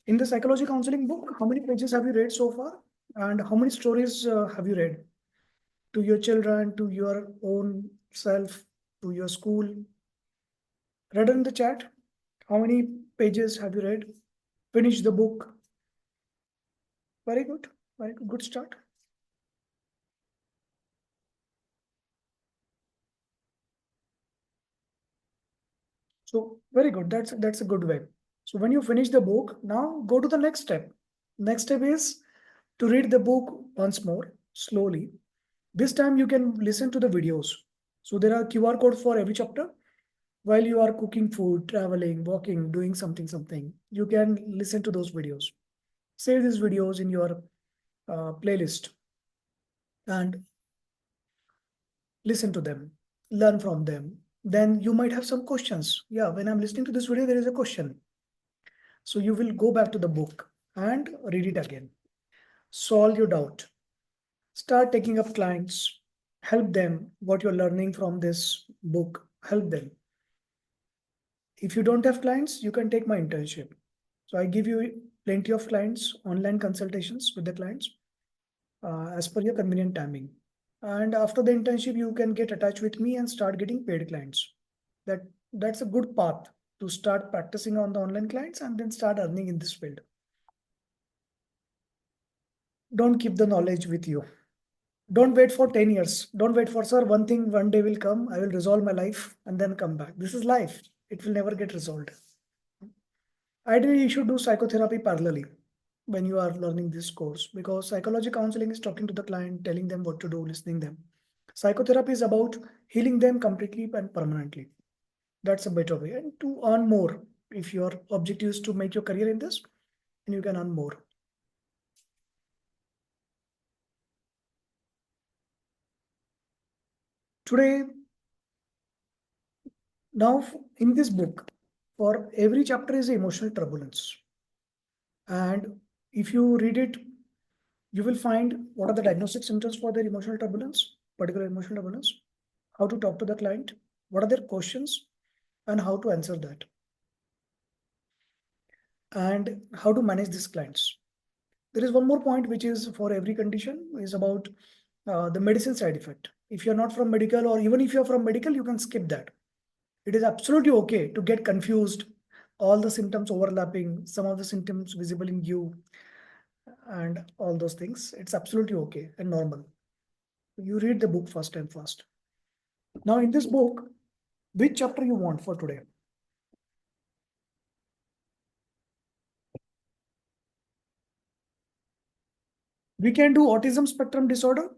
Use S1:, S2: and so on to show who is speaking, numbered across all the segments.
S1: In the psychology counseling book, how many pages have you read so far? And how many stories have you read to your children, to your own self, to your school? Read in the chat. How many pages have you read? Finish the book. Very good. Very good. Good start. So very good. That's a good way. So when you finish the book, now go to the next step. Next step is to read the book once more slowly. This time you can listen to the videos. So there are QR codes for every chapter. While you are cooking food, traveling, walking, doing something, you can listen to those videos. Save these videos in your playlist and listen to them, learn from them. Then you might have some questions. Yeah, when I'm listening to this video, there is a question. So you will go back to the book and read it again. Solve your doubt. Start taking up clients. Help them. What you're learning from this book, help them. If you don't have clients, you can take my internship. So I give you plenty of clients, online consultations with the clients as per your convenient timing. And after the internship, you can get attached with me and start getting paid clients. That's a good path to start practicing on the online clients and then start earning in this field. Don't keep the knowledge with you. Don't wait for 10 years. Don't wait for, sir, one thing one day will come. I will resolve my life and then come back. This is life. It will never get resolved. Ideally, you should do psychotherapy parallelly when you are learning this course because psychology counseling is talking to the client, telling them what to do, listening them. Psychotherapy is about healing them completely and permanently. That's a better way. And to earn more, if your objective is to make your career in this, then you can earn more. Today, now in this book, for every chapter is emotional turbulence. And if you read it, you will find what are the diagnostic symptoms for their emotional turbulence, particular emotional turbulence, how to talk to the client, what are their questions, and how to answer that, and how to manage these clients. There is one more point which is for every condition is about the medicine side effect. If you're not from medical, or even if you're from medical, you can skip that. It is absolutely okay to get confused, all the symptoms overlapping, some of the symptoms visible in you, and all those things. It's absolutely okay and normal. You read the book first and fast. Now, in this book, which chapter you want for today? We can do autism spectrum disorder,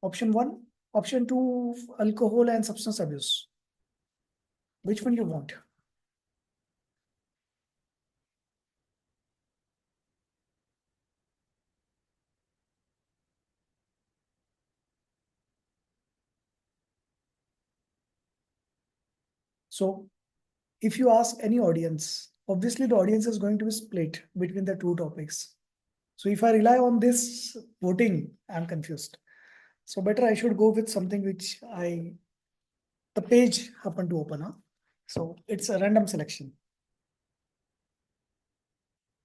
S1: option 1. Option 2, alcohol and substance abuse. Which one you want? So if you ask any audience, obviously the audience is going to be split between the two topics. So if I rely on this voting, I'm confused. So better I should go with something which the page happened to open up. So it's a random selection.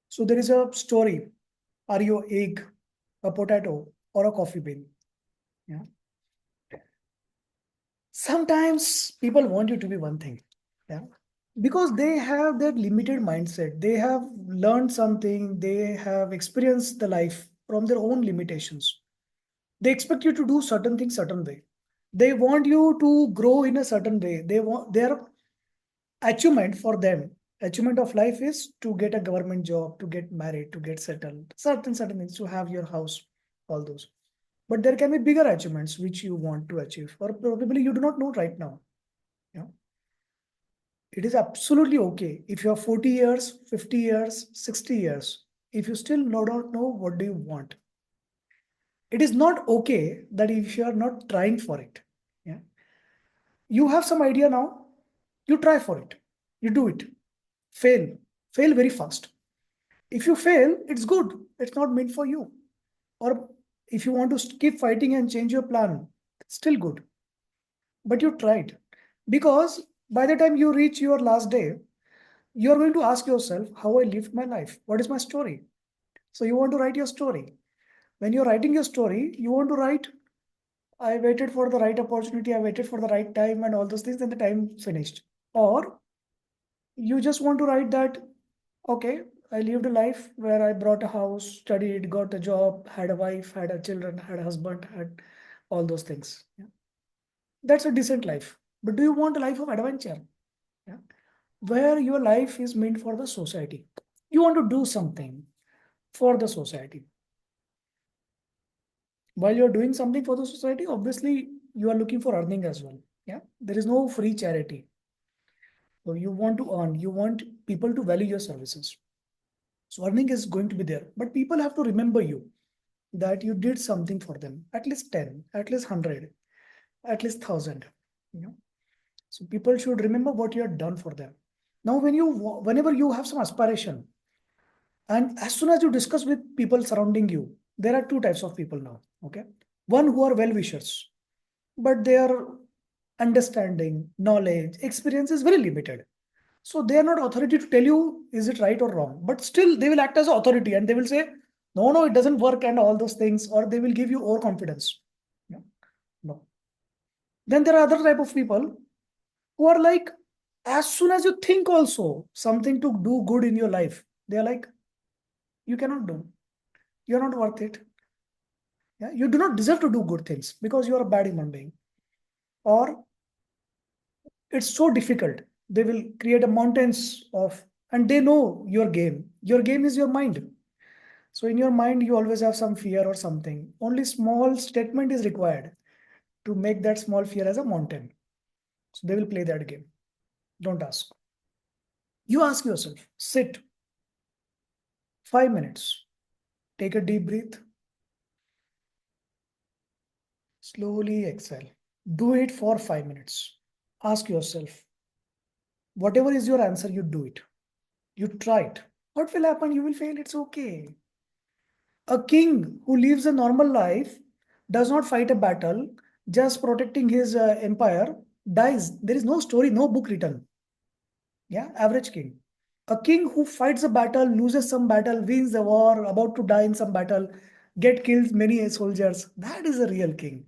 S1: So there is a story. Are you an egg, a potato, or a coffee bean? Yeah. Sometimes people want you to be one thing. Yeah. Because they have that limited mindset. They have learned something, they have experienced the life from their own limitations. They expect you to do certain things certain way. They want you to grow in a certain way. They want their achievement for them. Achievement of life is to get a government job, to get married, to get settled, certain things, to have your house, all those. But there can be bigger achievements which you want to achieve, or probably you do not know right now. Yeah. It is absolutely okay if you are 40 years, 50 years, 60 years, if you still don't know what do you want. It is not okay that if you are not trying for it. Yeah. You have some idea now, you try for it, you do it, fail, fail very fast. If you fail, it's good. It's not meant for you. Or if you want to keep fighting and change your plan, still good. But you tried. Because by the time you reach your last day, You are going to ask yourself how I lived my life. What is my story? So you want to write your story. When you're writing your story, you want to write, I waited for the right opportunity, I waited for the right time and all those things, then the time finished. Or you just want to write that, okay, I lived a life where I brought a house, studied, got a job, had a wife, had a children, had a husband, had all those things. Yeah. That's a decent life. But do you want a life of adventure? Yeah. Where your life is meant for the society. You want to do something for the society. While you're doing something for the society, obviously you are looking for earning as well. Yeah. There is no free charity. So you want to earn, you want people to value your services. So earning is going to be there. But people have to remember you that you did something for them, at least 10, at least 100, at least 1,000. You know? So people should remember what you have done for them. Now, whenever you have some aspiration, and as soon as you discuss with people surrounding you, there are two types of people now. Okay. One who are well wishers, but their understanding, knowledge, experience is very limited. So they are not authority to tell you is it right or wrong, but still they will act as authority and they will say, no, no, it doesn't work and all those things, or they will give you overconfidence. Yeah. No. Then there are other type of people who are like, as soon as you think also something to do good in your life, they are like, you cannot do. You're not worth it. Yeah? You do not deserve to do good things because you are a bad human being. Or it's so difficult. They will create a mountains of, and they know your game. Your game is your mind. So in your mind, you always have some fear or something. Only small statement is required to make that small fear as a mountain. So they will play that game. Don't ask. You ask yourself, sit 5 minutes, take a deep breath, slowly exhale. Do it for 5 minutes. Ask yourself, whatever is your answer, you do it. You try it. What will happen? You will fail. It's okay. A king who lives a normal life, does not fight a battle, just protecting his empire, dies. There is no story, no book written. Yeah, average king. A king who fights a battle, loses some battle, wins the war, about to die in some battle, get killed many soldiers. That is a real king.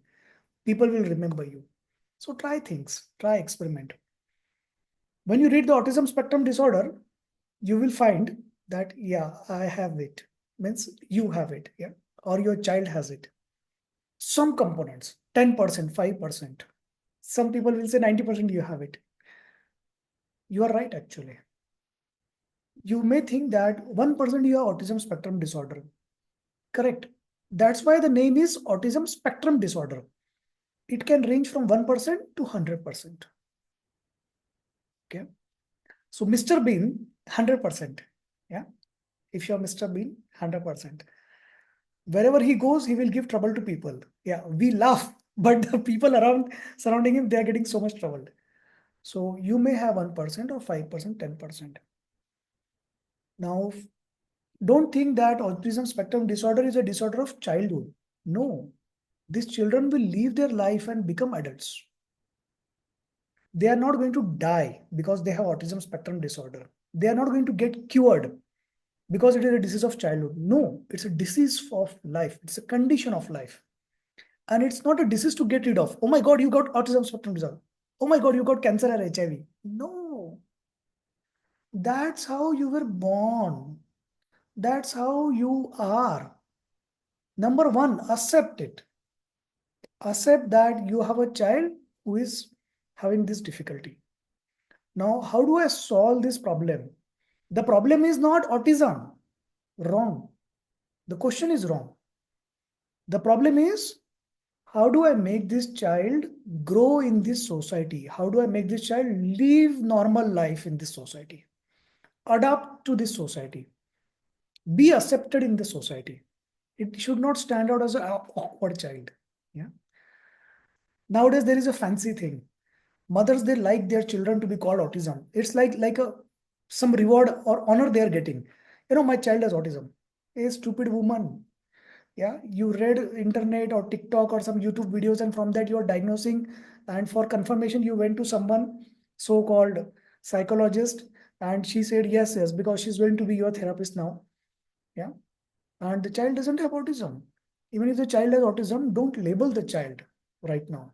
S1: People will remember you. So try things, try experiment. When you read the autism spectrum disorder, you will find that, yeah, I have it. Means you have it, yeah, or your child has it. Some components, 10%, 5%. Some people will say 90% you have it. You are right, actually. You may think that 1% you have autism spectrum disorder. Correct. That's why the name is autism spectrum disorder. It can range from 1% to 100%. Okay. So Mr. Bean, 100%. Yeah. If you're Mr. Bean, 100%. Wherever he goes, he will give trouble to people. Yeah. We laugh, but the people around surrounding him, they are getting so much trouble. So you may have 1% or 5%, 10%. Now, don't think that autism spectrum disorder is a disorder of childhood. No, these children will live their life and become adults. They are not going to die because they have autism spectrum disorder. They are not going to get cured because it is a disease of childhood. No, it's a disease of life. It's a condition of life. And it's not a disease to get rid of. Oh my God, you got autism spectrum disorder. Oh my God, you got cancer or HIV. No, that's how you were born. That's how you are. Number one, accept it. Accept that you have a child who is having this difficulty. Now, how do I solve this problem? The problem is not autism. Wrong. The question is wrong. The problem is, how do I make this child grow in this society? How do I make this child live normal life in this society? Adapt to this society. Be accepted in the society. It should not stand out as an awkward child. Yeah. Nowadays, there is a fancy thing. Mothers, they like their children to be called autism. It's like a some reward or honor they are getting. My child has autism. A stupid woman. Yeah, you read internet or TikTok or some YouTube videos, and from that you are diagnosing. And for confirmation, you went to someone so-called psychologist. And she said, yes, yes, because she's going to be your therapist now. Yeah. And the child doesn't have autism. Even if the child has autism, don't label the child right now.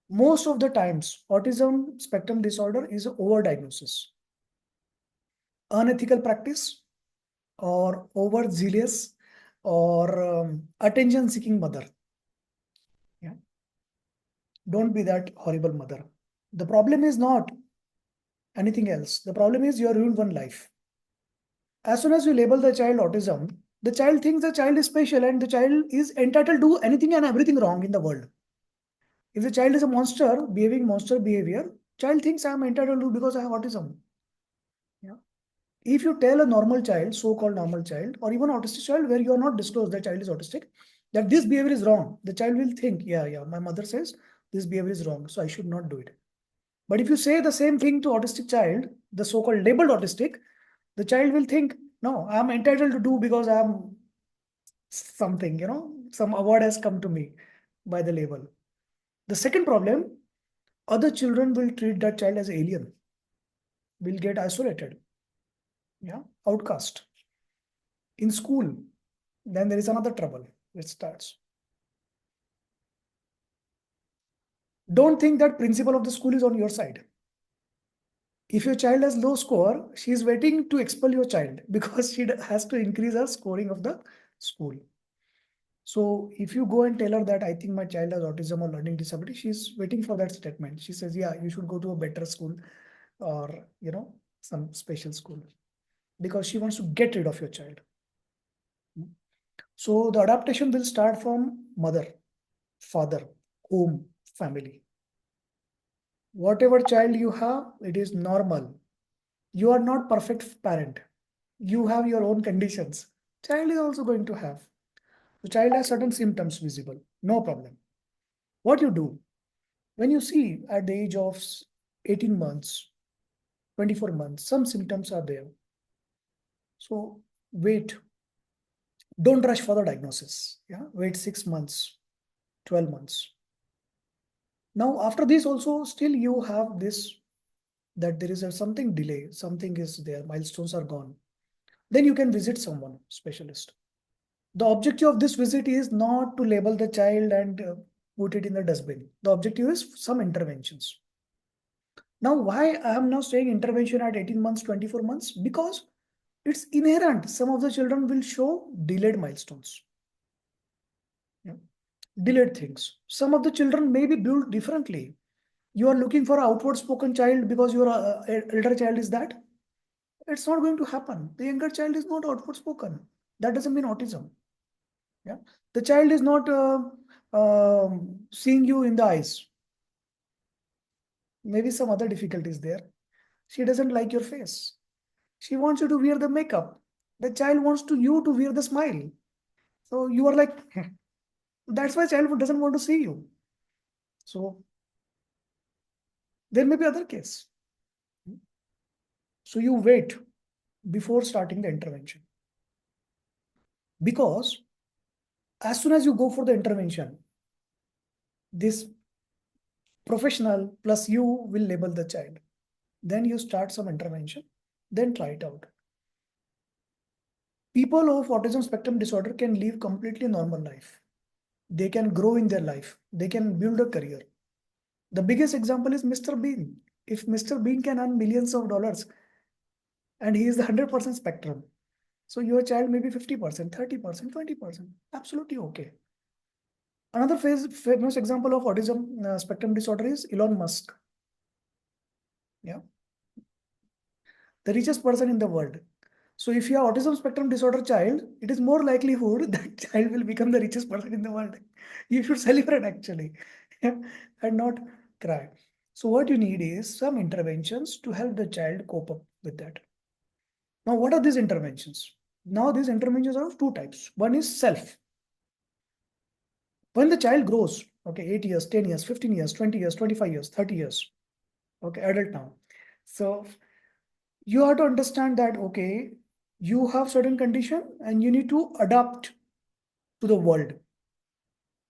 S1: Most of the times, autism spectrum disorder is an overdiagnosis, unethical practice, or overzealous, or attention seeking mother. Yeah. Don't be that horrible mother. The problem is not anything else. The problem is you ruined one life. As soon as you label the child autism, the child thinks the child is special and the child is entitled to anything and everything wrong in the world. If the child is a monster, behaving monster behavior, child thinks I am entitled to because I have autism. Yeah. If you tell a normal child, so-called normal child, or even autistic child, where you are not disclosed that child is autistic, that this behavior is wrong, the child will think, yeah, yeah, my mother says this behavior is wrong, so I should not do it. But if you say the same thing to autistic child, the so-called labeled autistic, the child will think, no, I'm entitled to do because I'm something, some award has come to me by the label. The second problem, other children will treat that child as alien, will get isolated, yeah, outcast. In school, then there is another trouble which starts. Don't think that principal of the school is on your side. If your child has low score, she is waiting to expel your child because she has to increase her scoring of the school. So if you go and tell her that I think my child has autism or learning disability, she's waiting for that statement. She says, yeah, you should go to a better school or, some special school because she wants to get rid of your child. So the adaptation will start from mother, father, home, family. Whatever child you have, it is normal. You are not perfect parent. You have your own conditions. Child is also going to have. The child has certain symptoms visible. No problem. What you do when you see at the age of 18 months, 24 months, some symptoms are there. So wait. Don't rush for the diagnosis. Yeah, wait 6 months, 12 months. Now after this also still you have this that there is something delay, something is there, milestones are gone. Then you can visit someone specialist. The objective of this visit is not to label the child and put it in the dustbin. The objective is some interventions. Now, why I am now saying intervention at 18 months, 24 months? Because it's inherent. Some of the children will show delayed milestones. Yeah. Delayed things. Some of the children may be built differently. You are looking for an outward spoken child because your elder child is that. It's not going to happen. The younger child is not outward spoken. That doesn't mean autism. Yeah. The child is not seeing you in the eyes. Maybe some other difficulties there. She doesn't like your face. She wants you to wear the makeup. The child wants you to wear the smile. So you are like, that's why child doesn't want to see you. So there may be other case. So you wait before starting the intervention. Because as soon as you go for the intervention, this professional plus you will label the child. Then you start some intervention, then try it out. People of autism spectrum disorder can live completely normal life. They can grow in their life. They can build a career. The biggest example is Mr. Bean. If Mr. Bean can earn millions of dollars and he is the 100% spectrum, so your child may be 50%, 30%, 20%. Absolutely okay. Another famous example of autism spectrum disorder is Elon Musk. Yeah. The richest person in the world. So if you have autism spectrum disorder child, it is more likelihood that child will become the richest person in the world. You should celebrate actually and not cry. So what you need is some interventions to help the child cope up with that. Now, what are these interventions? Now, these interventions are of two types. One is self. When the child grows, okay, 8 years, 10 years, 15 years, 20 years, 25 years, 30 years, okay, adult now. So you have to understand that, okay, you have certain condition and you need to adapt to the world,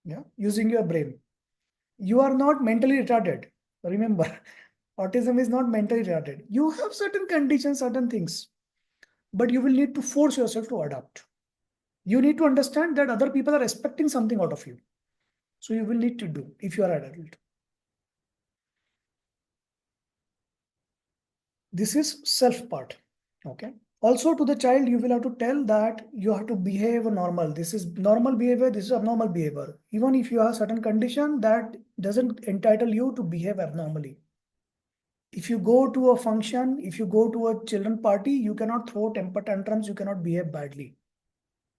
S1: yeah, using your brain. You are not mentally retarded. Remember, Autism is not mentally retarded. You have certain conditions, certain things, but you will need to force yourself to adapt. You need to understand that other people are expecting something out of you. So you will need to do if you are an adult. This is self part. Okay. Also to the child, you will have to tell that you have to behave normal. This is normal behavior. This is abnormal behavior. Even if you have certain condition, that doesn't entitle you to behave abnormally. If you go to a function, if you go to a children party, you cannot throw temper tantrums. You cannot behave badly.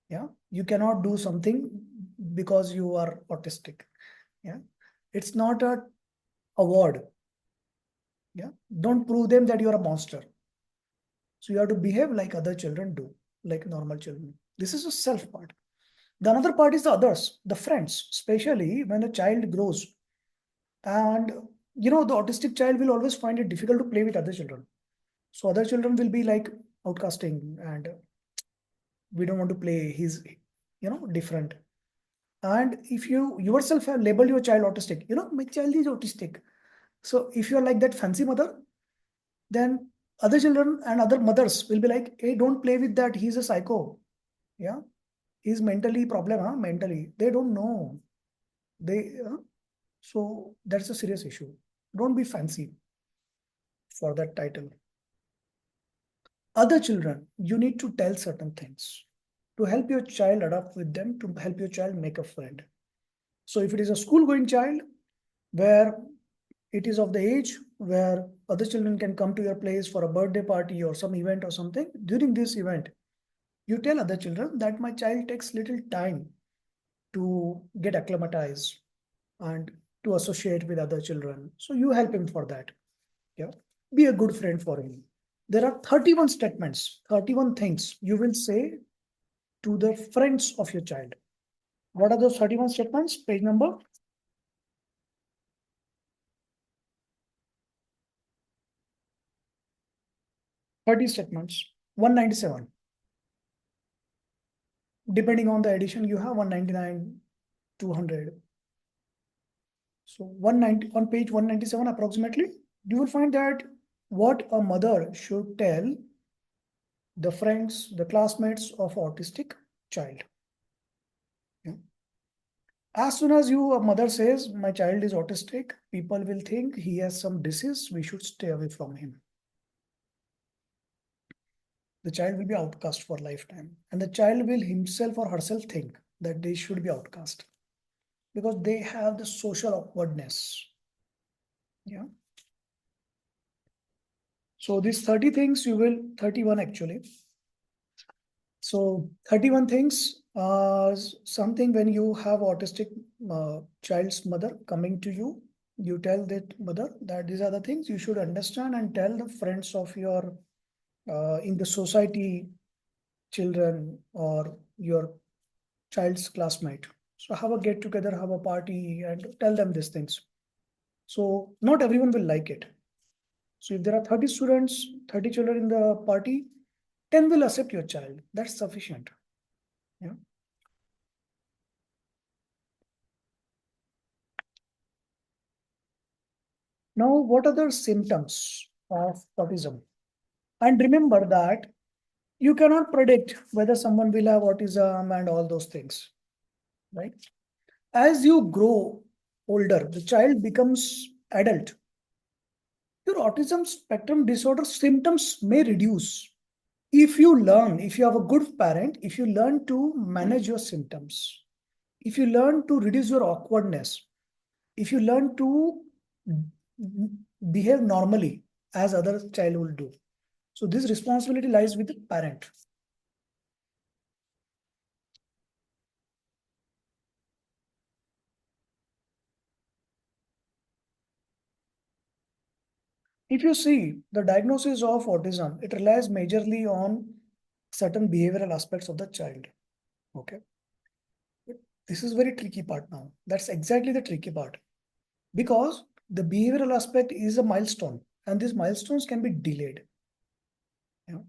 S1: Yeah. You cannot do something because you are autistic. Yeah. It's not a award. Yeah. Don't prove them that you are a monster. So you have to behave like other children do, like normal children. This is a self part. The another part is the others, the friends, especially when a child grows. And the autistic child will always find it difficult to play with other children. So other children will be like outcasting and we don't want to play. He's, different. And if you yourself have labeled your child autistic, my child is autistic. So if you're like that fancy mother, then other children and other mothers will be like, hey, don't play with that. He's a psycho. Yeah. He's mentally problem, huh? Mentally. They don't know. So that's a serious issue. Don't be fancy for that title. Other children, you need to tell certain things to help your child adapt with them, to help your child make a friend. So if it is a school going child where it is of the age where other children can come to your place for a birthday party or some event or something, during this event, you tell other children that my child takes little time to get acclimatized and to associate with other children. So you help him for that. Yeah. Be a good friend for him. There are 31 statements, 31 things you will say to the friends of your child. What are those 31 statements? Page number 30 statements, 197. Depending on the edition, you have 199, 200. So 190 on page 197 approximately, you will find that what a mother should tell the friends, the classmates of autistic child. Yeah. As soon as a mother says, my child is autistic, people will think he has some disease, we should stay away from him. The child will be outcast for lifetime. And the child will himself or herself think that they should be outcast because they have the social awkwardness. Yeah. So these 30 things 31 actually. So 31 things, something when you have autistic child's mother coming to you, you tell that mother that these are the things you should understand and tell the friends of your, in the society, children or your child's classmate. So have a get together, have a party and tell them these things. So not everyone will like it. So if there are 30 students, 30 children in the party, 10 will accept your child. That's sufficient. Yeah. Now, what are the symptoms of autism? And remember that you cannot predict whether someone will have autism and all those things, right? As you grow older, the child becomes adult. Your autism spectrum disorder symptoms may reduce. If you have a good parent, if you learn to manage your symptoms, if you learn to reduce your awkwardness, if you learn to behave normally as other child will do. So this responsibility lies with the parent. If you see the diagnosis of autism, it relies majorly on certain behavioral aspects of the child. Okay. This is very tricky part now. That's exactly the tricky part. Because the behavioral aspect is a milestone and these milestones can be delayed. You know,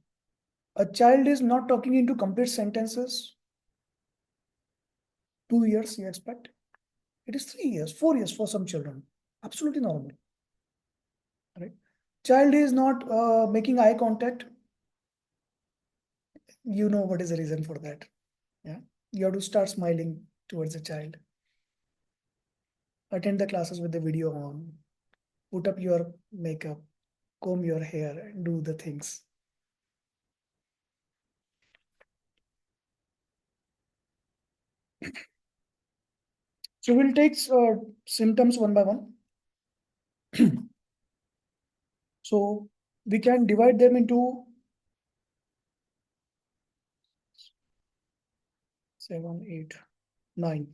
S1: a child is not talking into complete sentences. 2 years you expect. It is 3 years, 4 years for some children. Absolutely normal. Right? Child is not making eye contact. You know what is the reason for that. Yeah. You have to start smiling towards the child. Attend the classes with the video on. Put up your makeup, comb your hair, and do the things. So we'll take symptoms one by one. So we can divide them into 7, 8, 9.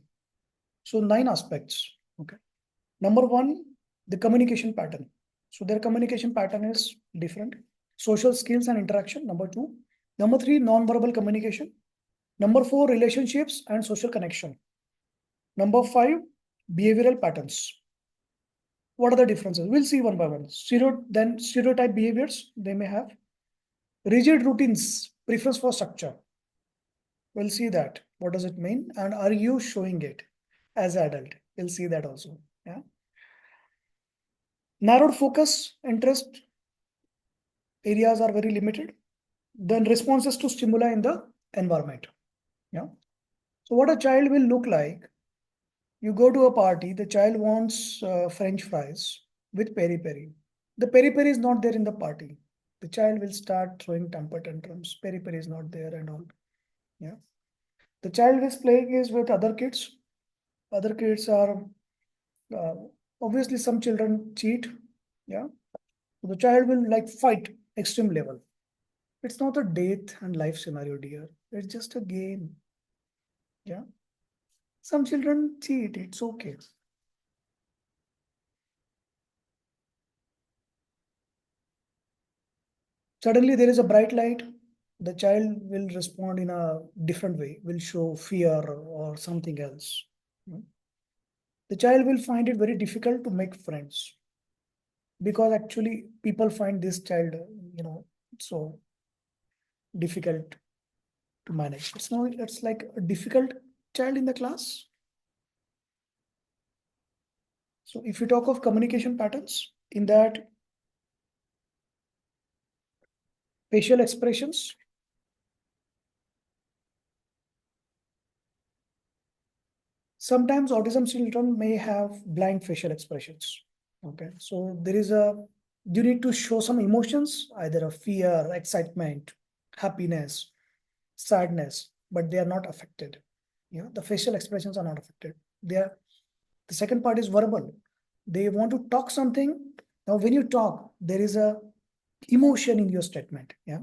S1: So 9 aspects. Okay. Number one, the communication pattern. So their communication pattern is different. Social skills and interaction. Number two. Number three, non-verbal communication. Number four, relationships and social connection. Number five, behavioral patterns. What are the differences? We'll see one by one. Then stereotype behaviors they may have. Rigid routines, preference for structure. We'll see that. What does it mean? And are you showing it as an adult? We'll see that also. Yeah. Narrowed focus, interest areas are very limited. Then responses to stimuli in the environment. Yeah. So what a child will look like, you go to a party, the child wants French fries with peri peri. The peri peri is not there in the party. The child will start throwing temper tantrums. Peri peri is not there and all. Yeah. The child is playing is with other kids. Other kids are uh, obviously some children cheat. Yeah. The child will like fight extreme level. It's not a death and life scenario, dear. It's just a game. Yeah. Some children cheat. It's okay. Suddenly there is a bright light. The child will respond in a different way, will show fear or something else. The child will find it very difficult to make friends because actually people find this child, so difficult to manage. It's like a difficult child in the class. So if you talk of communication patterns, in that facial expressions, sometimes autism children may have blank facial expressions. Okay, so you need to show some emotions, either a fear, excitement, happiness, sadness, but they are not affected. The facial expressions are not affected. The second part is verbal. They want to talk something. Now, when you talk, there is a emotion in your statement. Yeah.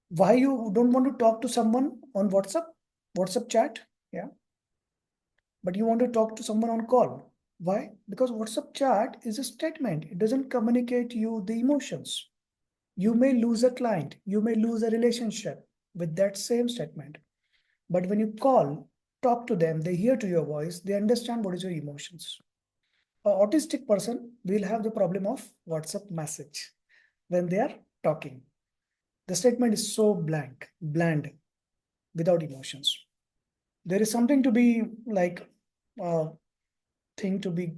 S1: Why you don't want to talk to someone on WhatsApp chat? Yeah. But you want to talk to someone on call. Why? Because WhatsApp chat is a statement. It doesn't communicate you the emotions. You may lose a client. You may lose a relationship with that same statement. But when you call, talk to them, they hear to your voice, they understand what is your emotions. An autistic person will have the problem of WhatsApp message when they are talking. The statement is so bland, without emotions. There is something to be like thing to be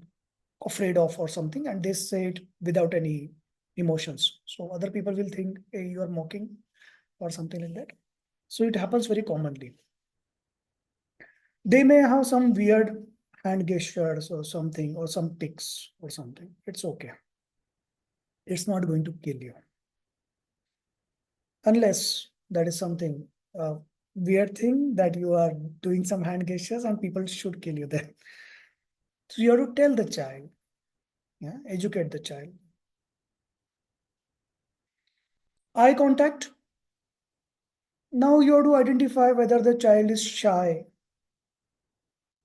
S1: afraid of or something, and they say it without any emotions. So other people will think, hey, you are mocking or something like that. So it happens very commonly. They may have some weird hand gestures or something, or some tics or something. It's okay. It's not going to kill you. Unless that is something weird thing that you are doing some hand gestures and people should kill you then. So you have to tell the child, yeah, educate the child. Eye contact. Now you have to identify whether the child is shy,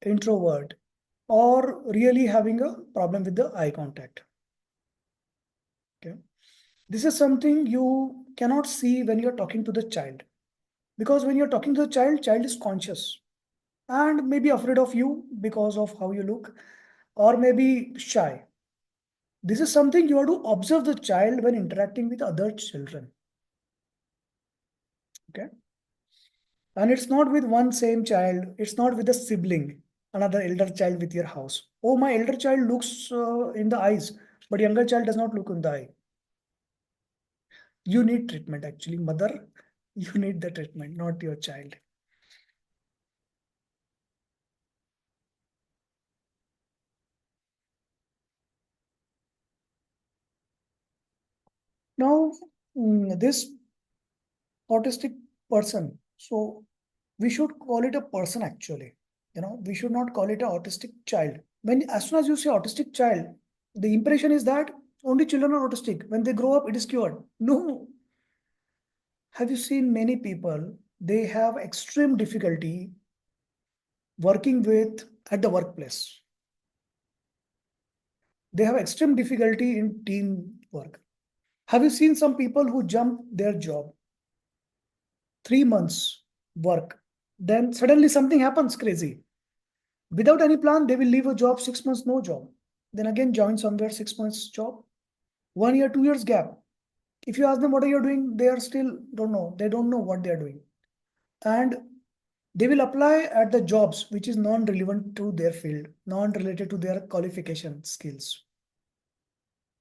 S1: introvert, or really having a problem with the eye contact. Okay. This is something you cannot see when you're talking to the child. Because when you're talking to the child is conscious and maybe afraid of you because of how you look, or maybe shy. This is something you have to observe the child when interacting with other children. Okay. And it's not with one same child, it's not with a sibling, another elder child with your house. Oh, my elder child looks in the eyes, but younger child does not look in the eye. You need treatment actually. Mother, you need the treatment, not your child. Now, this autistic person, so we should call it a person actually. We should not call it an autistic child. As soon as you say autistic child, the impression is that only children are autistic. When they grow up, it is cured. No. Have you seen many people? They have extreme difficulty working with at the workplace. They have extreme difficulty in team work. Have you seen some people who jump their job 3 months work, then suddenly something happens crazy. Without any plan, they will leave a job 6 months, no job. Then again join somewhere 6 months job, 1 year, 2 years gap. If you ask them what are you doing, they are still don't know. They don't know what they are doing. And they will apply at the jobs which is non-relevant to their field, non-related to their qualification skills.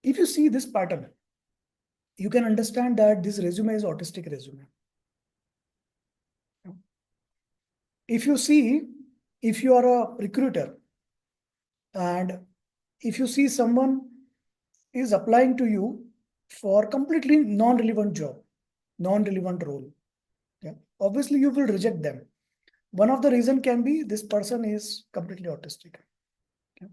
S1: If you see this pattern, you can understand that this resume is autistic resume. If you see, if you are a recruiter and if you see someone is applying to you for completely non-relevant job, non-relevant role, yeah, obviously you will reject them. One of the reason can be this person is completely autistic. Okay.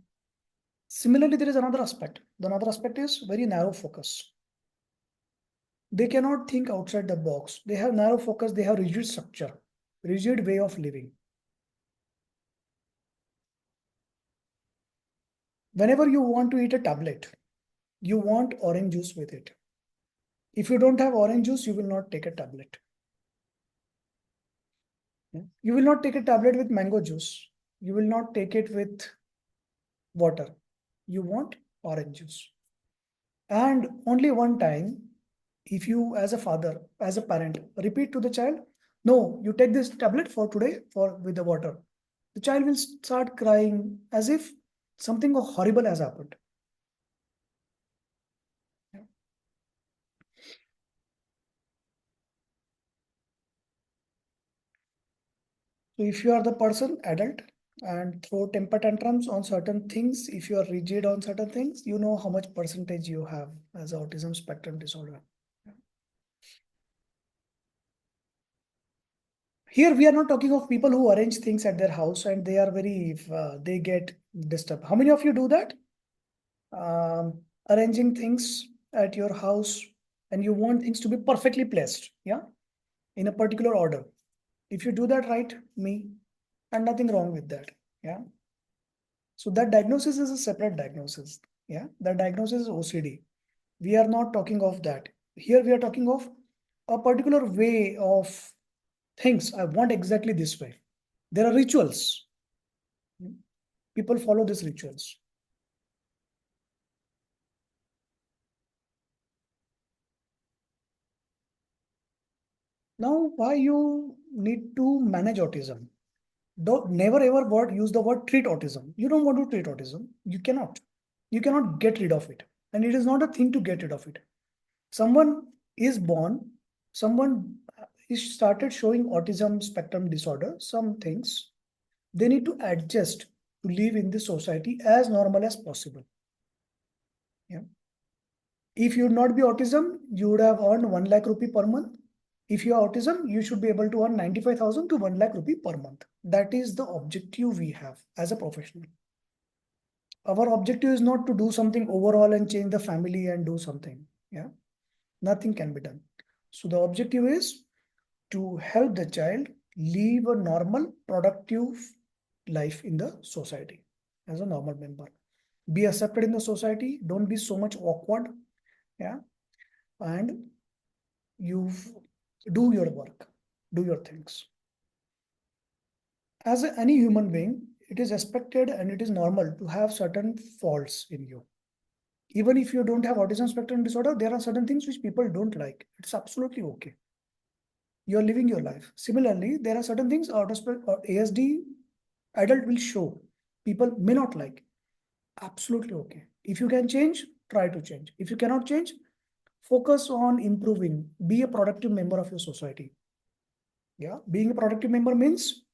S1: Similarly, there is another aspect. The another aspect is very narrow focus. They cannot think outside the box. They have narrow focus. They have rigid structure, rigid way of living. Whenever you want to eat a tablet, you want orange juice with it. If you don't have orange juice, you will not take a tablet. You will not take a tablet with mango juice. You will not take it with water. You want orange juice. And only one time, if you as a father, as a parent, repeat to the child, no, you take this tablet for today with the water. The child will start crying as if something horrible has happened. So if you are the person, adult, and throw temper tantrums on certain things, if you are rigid on certain things, you know how much percentage you have as autism spectrum disorder. Here we are not talking of people who arrange things at their house and they are they get disturbed. How many of you do that? Arranging things at your house and you want things to be perfectly placed, yeah, in a particular order. If you do that right, and nothing wrong with that, yeah. So that diagnosis is a separate diagnosis, yeah. That diagnosis is OCD. We are not talking of that. Here we are talking of a particular way of things. I want exactly this way. There are rituals. People follow these rituals. Now, why you need to manage autism? Don't never ever use the word treat autism. You don't want to treat autism. You cannot. You cannot get rid of it. And it is not a thing to get rid of it. Someone is born, someone is started showing autism spectrum disorder, some things, they need to adjust to live in the society as normal as possible. Yeah. If you would not be autism, you would have earned 1 lakh rupee per month. If you are autism, you should be able to earn 95,000 to 1 lakh rupee per month. That is the objective we have as a professional. Our objective is not to do something overall and change the family and do something. Yeah. Nothing can be done. So the objective is to help the child live a normal, productive life in the society as a normal member. Be accepted in the society. Don't be so much awkward. Yeah. And you do your work, do your things. As any human being, it is expected and it is normal to have certain faults in you. Even if you don't have autism spectrum disorder, there are certain things which people don't like. It's absolutely okay. You're living your life. Similarly, there are certain things autism or ASD adult will show. People may not like. Absolutely okay. If you can change, try to change. If you cannot change, Focus on improving. Be a productive member of your society. Yeah. Being a productive member means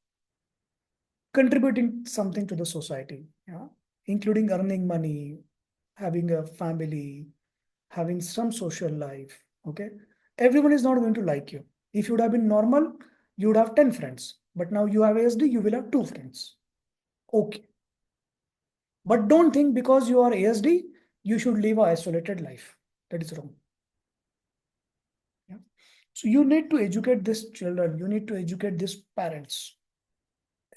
S1: contributing something to the society. Yeah. Including earning money, having a family, having some social life. Okay. Everyone is not going to like you. If you would have been normal, you would have 10 friends. But now you have ASD, you will have 2 friends. Okay. But don't think because you are ASD, you should live an isolated life. That is wrong. Yeah. So you need to educate these children. You need to educate these parents.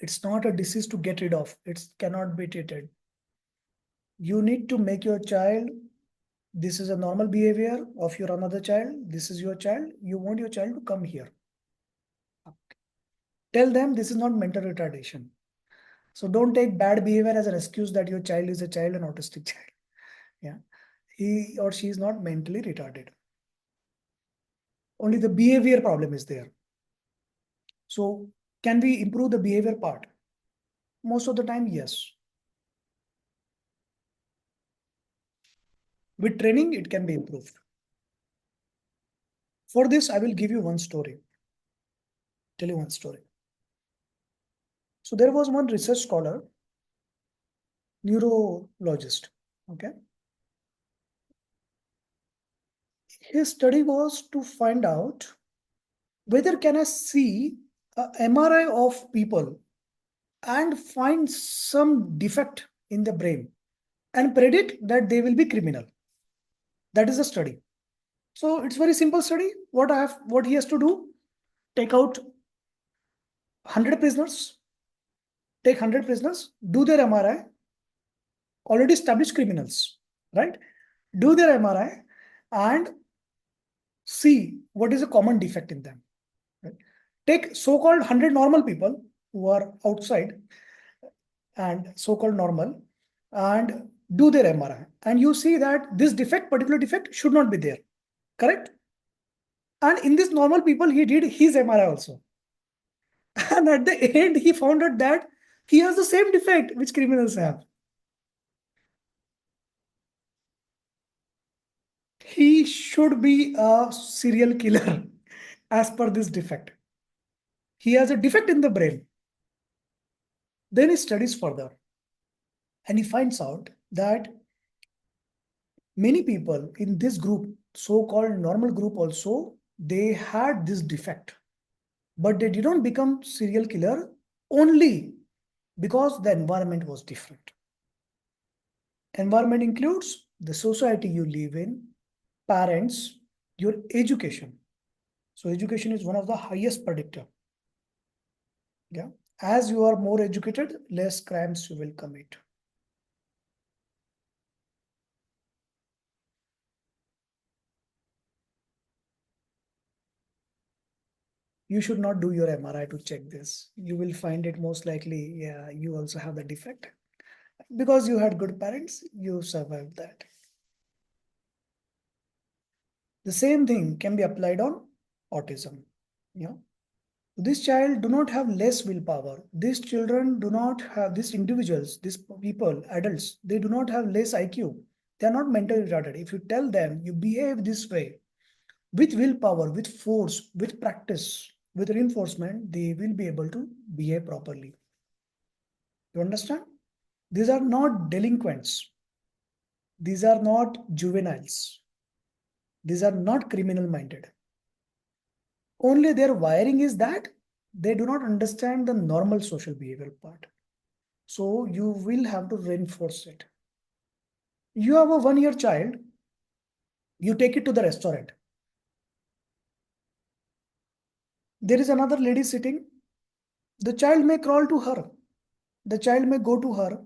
S1: It's not a disease to get rid of. It cannot be treated. You need to make your child, this is a normal behavior of your another child. This is your child. You want your child to come here. Tell them this is not mental retardation. So don't take bad behavior as an excuse that your child is a child, an autistic child. Yeah. He or she is not mentally retarded. Only the behavior problem is there. So can we improve the behavior part? Most of the time, yes. With training, it can be improved. For this, I will give you one story. Tell you one story. So there was one research scholar, neurologist. Okay. His study was to find out whether can I see a MRI of people and find some defect in the brain and predict that they will be criminal. That is the study. So it's very simple study. What he has to do, take out 100 prisoners, take 100 prisoners, do their MRI, already established criminals, right? Do their MRI and see what is a common defect in them. Right? Take so-called 100 normal people who are outside and so-called normal and do their MRI. And you see that this defect, particular defect should not be there. Correct? And in this normal people, he did his MRI also. And at the end, he found out that he has the same defect which criminals have. He should be a serial killer as per this defect. He has a defect in the brain. Then he studies further and he finds out that many people in this group, so-called normal group also, they had this defect, but they did not become serial killer only because the environment was different. Environment includes the society you live in, parents, your education. So education is one of the highest predictor. Yeah. As you are more educated, less crimes you will commit. You should not do your MRI to check this. You will find it most likely, yeah, you also have the defect. Because you had good parents, you survived that. The same thing can be applied on autism. Yeah. This child do not have less willpower. These children do not have, these individuals, these people, adults, they do not have less IQ. They are not mentally retarded. If you tell them you behave this way, with willpower, with force, with practice, with reinforcement, they will be able to behave properly. You understand? These are not delinquents. These are not juveniles. These are not criminal minded. Only their wiring is that they do not understand the normal social behavioral part. So you will have to reinforce it. You have a 1 year child, you take it to the restaurant. There is another lady sitting. The child may crawl to her. The child may go to her.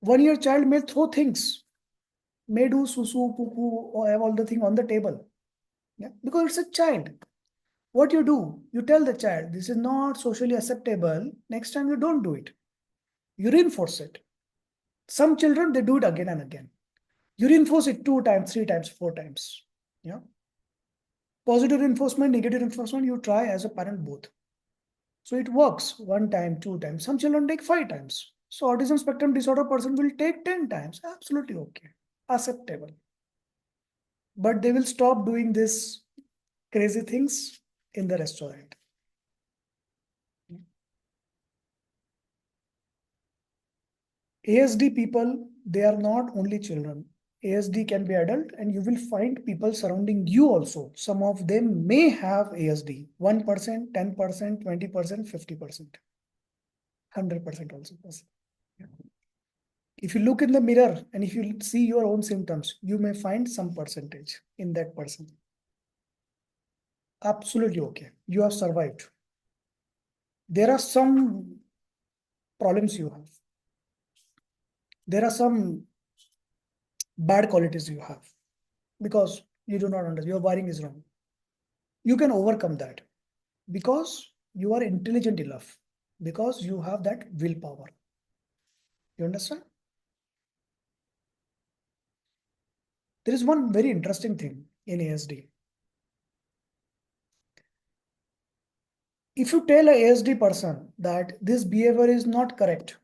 S1: 1 year child may throw things, may do susu, poo poo, or have all the thing on the table. Yeah? Because it's a child. What you do, you tell the child, this is not socially acceptable. Next time you don't do it. You reinforce it. Some children, they do it again and again. You reinforce it 2 times, 3 times, 4 times. Yeah. Positive reinforcement, negative reinforcement, you try as a parent both. So it works 1 time, 2 times. Some children take 5 times. So autism spectrum disorder person will take 10 times. Absolutely okay. Acceptable. but they will stop doing this crazy things in the restaurant. ASD people, they are not only children. ASD can be adult, and you will find people surrounding you also. Some of them may have ASD. 1%, 10%, 20%, 50%, 100% also possible. If you look in the mirror and if you see your own symptoms, you may find some percentage in that person. Absolutely okay. You have survived. There are some problems you have. There are some bad qualities you have because you do not understand. Your wiring is wrong. You can overcome that because you are intelligent enough, because you have that willpower. You understand? There is one very interesting thing in ASD. If you tell a ASD person that this behavior is not correct,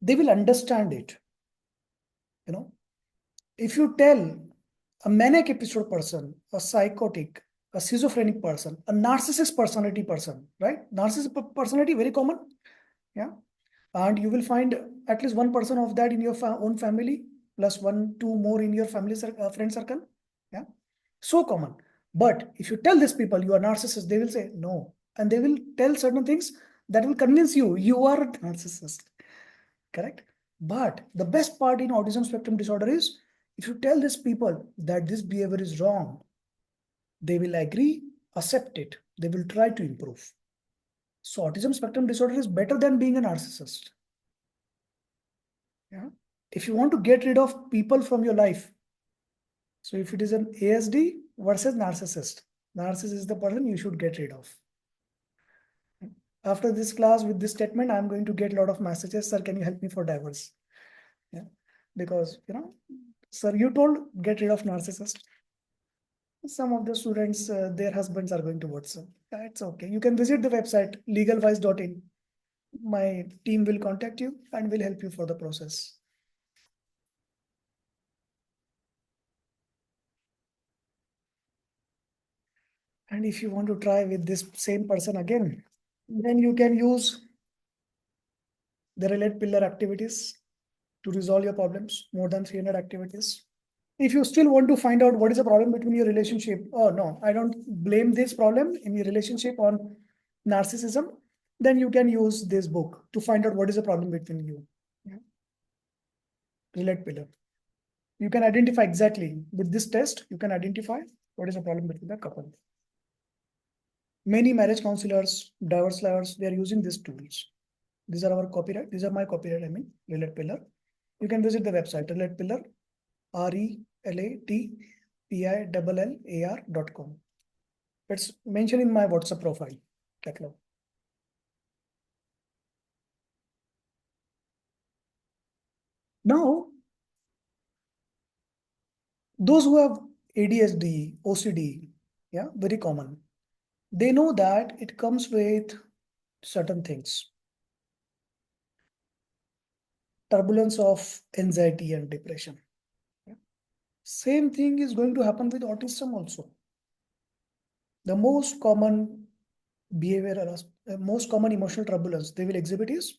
S1: they will understand it. You know, if you tell a manic episode person, a psychotic, a schizophrenic person, a narcissist personality person, right? Narcissist personality, very common. Yeah. And you will find at least one person of that in your own family, plus one, two more in your family friend circle. Yeah. So common. But if you tell these people you are narcissist, they will say no. And they will tell certain things that will convince you you are a narcissist. Correct? But the best part in autism spectrum disorder is if you tell these people that this behavior is wrong, they will agree, accept it. They will try to improve. So autism spectrum disorder is better than being a narcissist. Yeah. If you want to get rid of people from your life, so if it is an ASD versus narcissist, narcissist is the person you should get rid of. After this class with this statement, I'm going to get a lot of messages. Sir, can you help me for divorce? Yeah. Because, sir, you told get rid of narcissist. Some of the students, their husbands are going to WhatsApp. Yeah, it's okay. You can visit the website legalwise.in. My team will contact you and will help you for the process. And if you want to try with this same person again, then you can use the relate pillar activities to resolve your problems, more than 300 activities. If you still want to find out what is the problem between your relationship, oh no, I don't blame this problem in your relationship on narcissism, then you can use this book to find out what is the problem between you. Yeah. Relate pillar. You can identify exactly with this test, you can identify what is the problem between the couple. Many marriage counselors, divorce lawyers, they are using these tools. These are our copyright. These are my copyright, Relate Pillar. You can visit the website, Relate Pillar, relatpillar.com. It's mentioned in my WhatsApp profile catalog. Now, those who have ADSD, OCD, yeah, very common. They know that it comes with certain things. Turbulence of anxiety and depression. Yeah. Same thing is going to happen with autism also. The most common behavioral, most common emotional turbulence they will exhibit is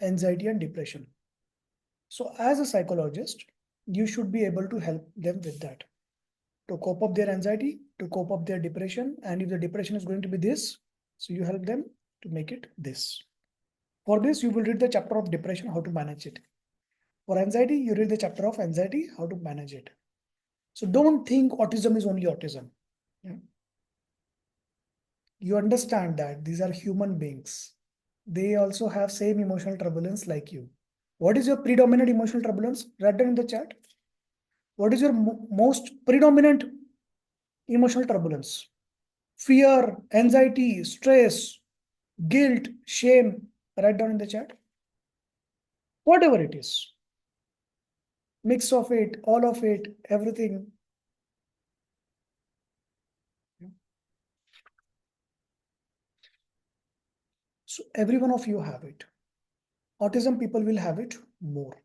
S1: anxiety and depression. So as a psychologist, you should be able to help them with that, to cope up their anxiety, to cope up their depression. And if the depression is going to be this, so you help them to make it this. For this, you will read the chapter of depression, how to manage it. For anxiety, you read the chapter of anxiety, how to manage it. So don't think autism is only autism. Yeah. You understand that these are human beings. They also have same emotional turbulence like you. What is your predominant emotional turbulence? Write down in the chat. What is your most predominant emotional turbulence? Fear, anxiety, stress, guilt, shame. Write down in the chat. Whatever it is. Mix of it, all of it, everything. So every one of you have it. Autism people will have it more.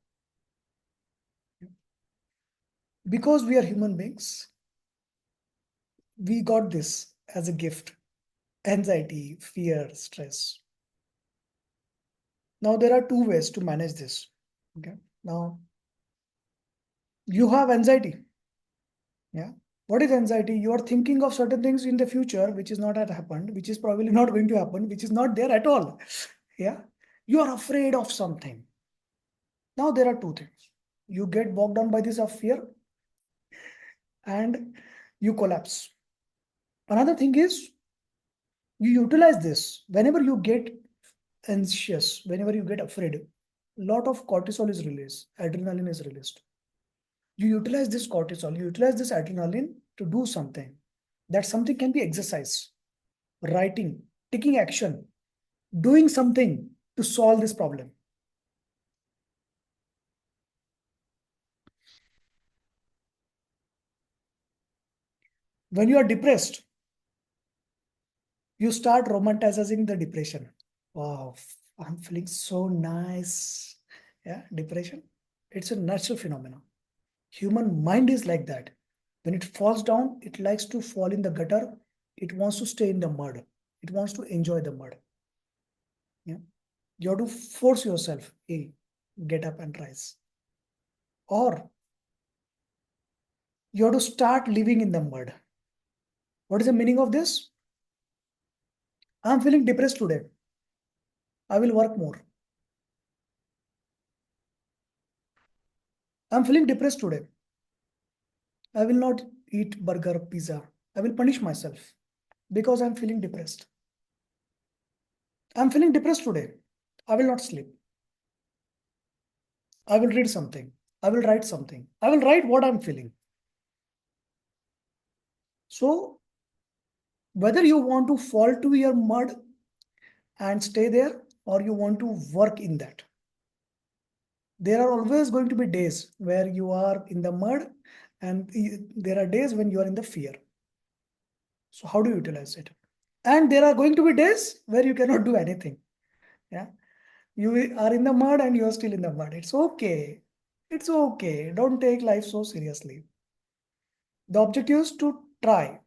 S1: Because we are human beings, we got this as a gift: anxiety, fear, stress. Now, there are two ways to manage this. Okay. Now, you have anxiety. Yeah. What is anxiety? You are thinking of certain things in the future which is not yet happened, which is probably not going to happen, which is not there at all. Yeah. You are afraid of something. Now, there are two things. You get bogged down by this of fear and you collapse. Another thing is you utilize this whenever you get anxious, whenever you get afraid, a lot of cortisol is released, adrenaline is released. You utilize this cortisol, you utilize this adrenaline to do something. That something can be exercise, writing, taking action, doing something to solve this problem. When you are depressed, you start romanticizing the depression. Wow, I'm feeling so nice. Yeah, depression. It's a natural phenomenon. Human mind is like that. When it falls down, it likes to fall in the gutter. It wants to stay in the mud. It wants to enjoy the mud. Yeah. You have to force yourself, hey, get up and rise. Or you have to start living in the mud. What is the meaning of this? I'm feeling depressed today. I will work more. I'm feeling depressed today. I will not eat burger, pizza. I will punish myself because I'm feeling depressed. I'm feeling depressed today. I will not sleep. I will read something. I will write something. I will write what I'm feeling. So, whether you want to fall to your mud and stay there or you want to work in that, there are always going to be days where you are in the mud and there are days when you are in the fear. So, how do you utilize it? And there are going to be days where you cannot do anything. Yeah. You are in the mud and you are still in the mud. It's okay. It's okay. Don't take life so seriously. The objective is to try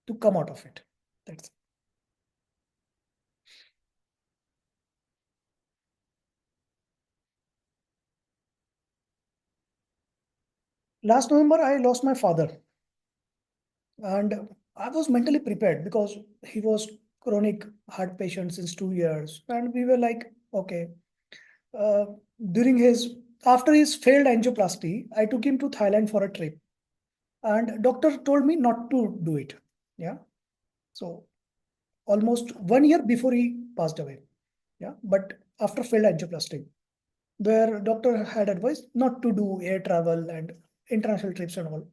S1: to come out of it. That's it. Last November, I lost my father, and I was mentally prepared because he was chronic heart patient since 2 years, and we were like, okay. Uh, during his After his failed angioplasty, I took him to Thailand for a trip, and doctor told me not to do it. Yeah, so almost 1 year before he passed away. Yeah, but after failed angioplasty, where doctor had advised not to do air travel and international trips and all.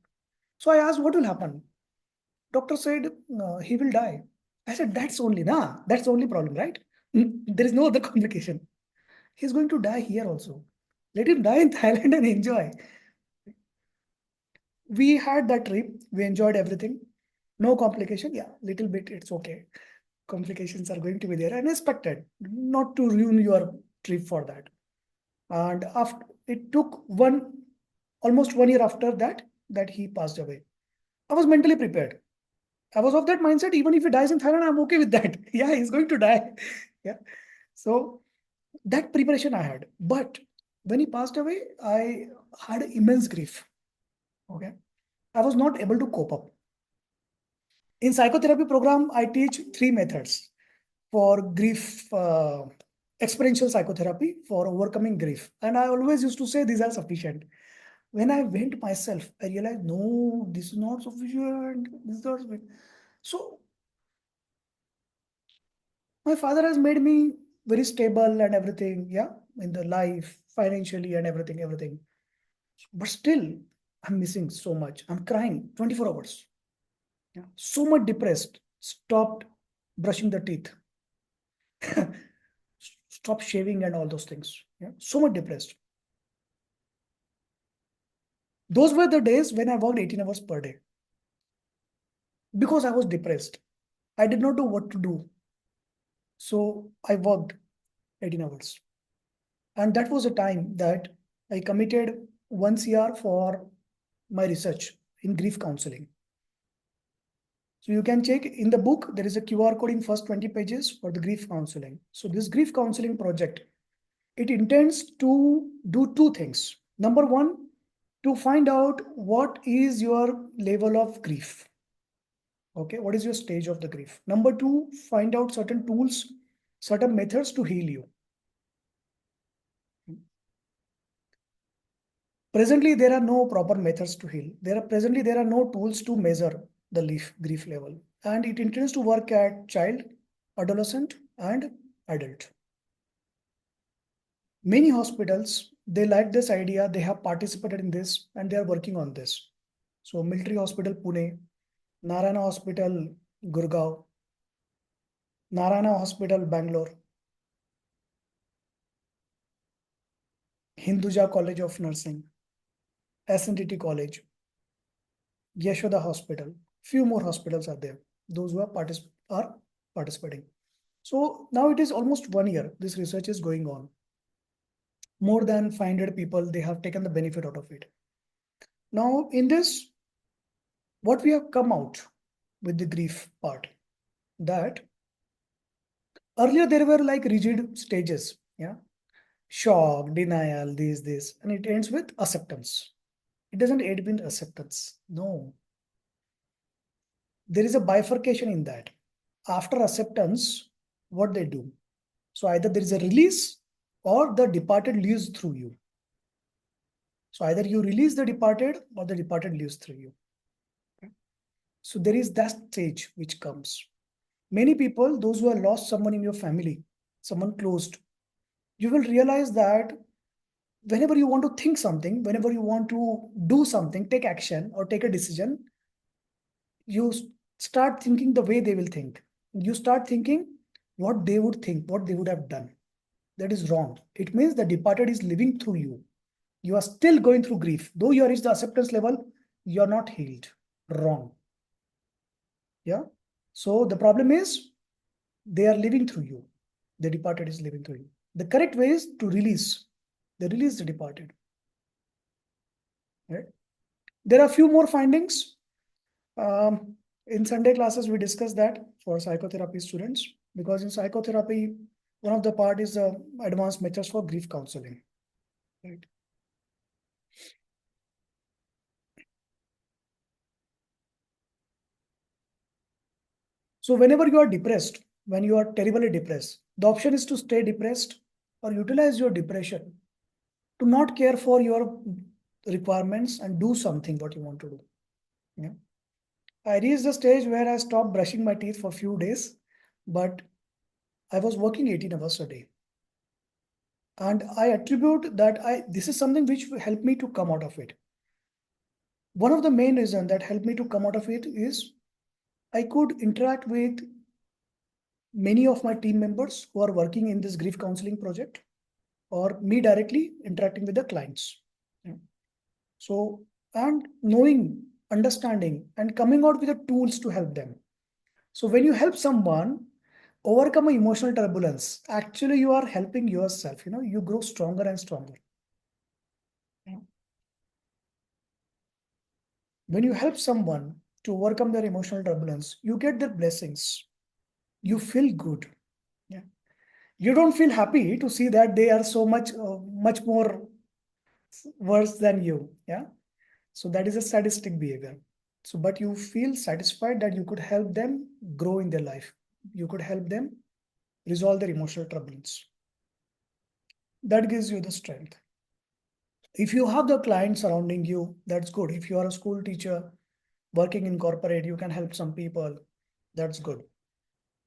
S1: So I asked, what will happen? Doctor said, he will die. I said, that's the only problem, right? There is no other complication. He's going to die here also. Let him die in Thailand and enjoy. We had that trip. We enjoyed everything. No complication. Yeah, little bit. It's okay. Complications are going to be there. Unexpected. Not to ruin your trip for that. And after it took almost 1 year after that he passed away. I was mentally prepared. I was of that mindset. Even if he dies in Thailand, I'm okay with that. Yeah, he's going to die. Yeah. So that preparation I had. But when he passed away, I had immense grief. Okay. I was not able to cope up. In psychotherapy program, I teach three methods for grief, experiential psychotherapy for overcoming grief. And I always used to say these are sufficient. When I went myself, I realized, no, this is not sufficient. This is not sufficient. So my father has made me very stable and everything, yeah, in the life, financially and everything. But still, I'm missing so much. I'm crying 24 hours. Yeah. So much depressed. Stopped brushing the teeth. Stop shaving and all those things. Yeah. So much depressed. Those were the days when I worked 18 hours per day because I was depressed. I did not know what to do. So I worked 18 hours. And that was a time that I committed 1 CR for my research in grief counseling. So you can check in the book, there is a QR code in first 20 pages for the grief counseling. So this grief counseling project, it intends to do two things. Number one, to find out what is your level of grief. Okay, what is your stage of the grief? Number two, find out certain tools, certain methods to heal you. Presently, there are no proper methods to heal. There are no tools to measure the grief level, and it intends to work at child, adolescent, and adult. Many hospitals, they like this idea, they have participated in this, and they are working on this. So Military Hospital Pune, Narayana Hospital Gurgaon, Narayana Hospital Bangalore, Hinduja College of Nursing, SNTT College, Yashoda Hospital. Few more hospitals are there. Those who are participating. So now it is almost 1 year. This research is going on. More than 500 people, they have taken the benefit out of it. Now in this, what we have come out with the grief part, that earlier there were like rigid stages. Yeah. Shock, denial, this, and it ends with acceptance. It doesn't end with acceptance. No. There is a bifurcation in that. After acceptance, what they do? So either there is a release or the departed lives through you. So either you release the departed or the departed lives through you. So there is that stage which comes. Many people, those who have lost someone in your family, someone closed, you will realize that whenever you want to think something, whenever you want to do something, take action or take a decision, you start thinking the way they will think. You start thinking what they would think, what they would have done. That is wrong. It means the departed is living through you. You are still going through grief. Though you are reached the acceptance level, you are not healed. Wrong. Yeah. So the problem is they are living through you. The departed is living through you. The correct way is to release. They release the departed. Right? There are a few more findings. In Sunday classes, we discuss that for psychotherapy students, because in psychotherapy, one of the part is advanced methods for grief counseling. Right? So whenever you are depressed, when you are terribly depressed, the option is to stay depressed or utilize your depression to not care for your requirements and do something what you want to do. Yeah. I reached the stage where I stopped brushing my teeth for a few days, but I was working 18 hours a day. And I attribute that this is something which helped me to come out of it. One of the main reasons that helped me to come out of it is I could interact with many of my team members who are working in this grief counseling project, or me directly interacting with the clients. Yeah. So, and knowing, understanding, and coming out with the tools to help them. So when you help someone overcome an emotional turbulence, actually you are helping yourself. You grow stronger and stronger. Yeah. When you help someone to overcome their emotional turbulence, you get their blessings. You feel good. Yeah. You don't feel happy to see that they are so much more worse than you. Yeah. So that is a sadistic behavior. So, but you feel satisfied that you could help them grow in their life. You could help them resolve their emotional turbulence. That gives you the strength. If you have the client surrounding you, that's good. If you are a school teacher working in corporate, you can help some people. That's good.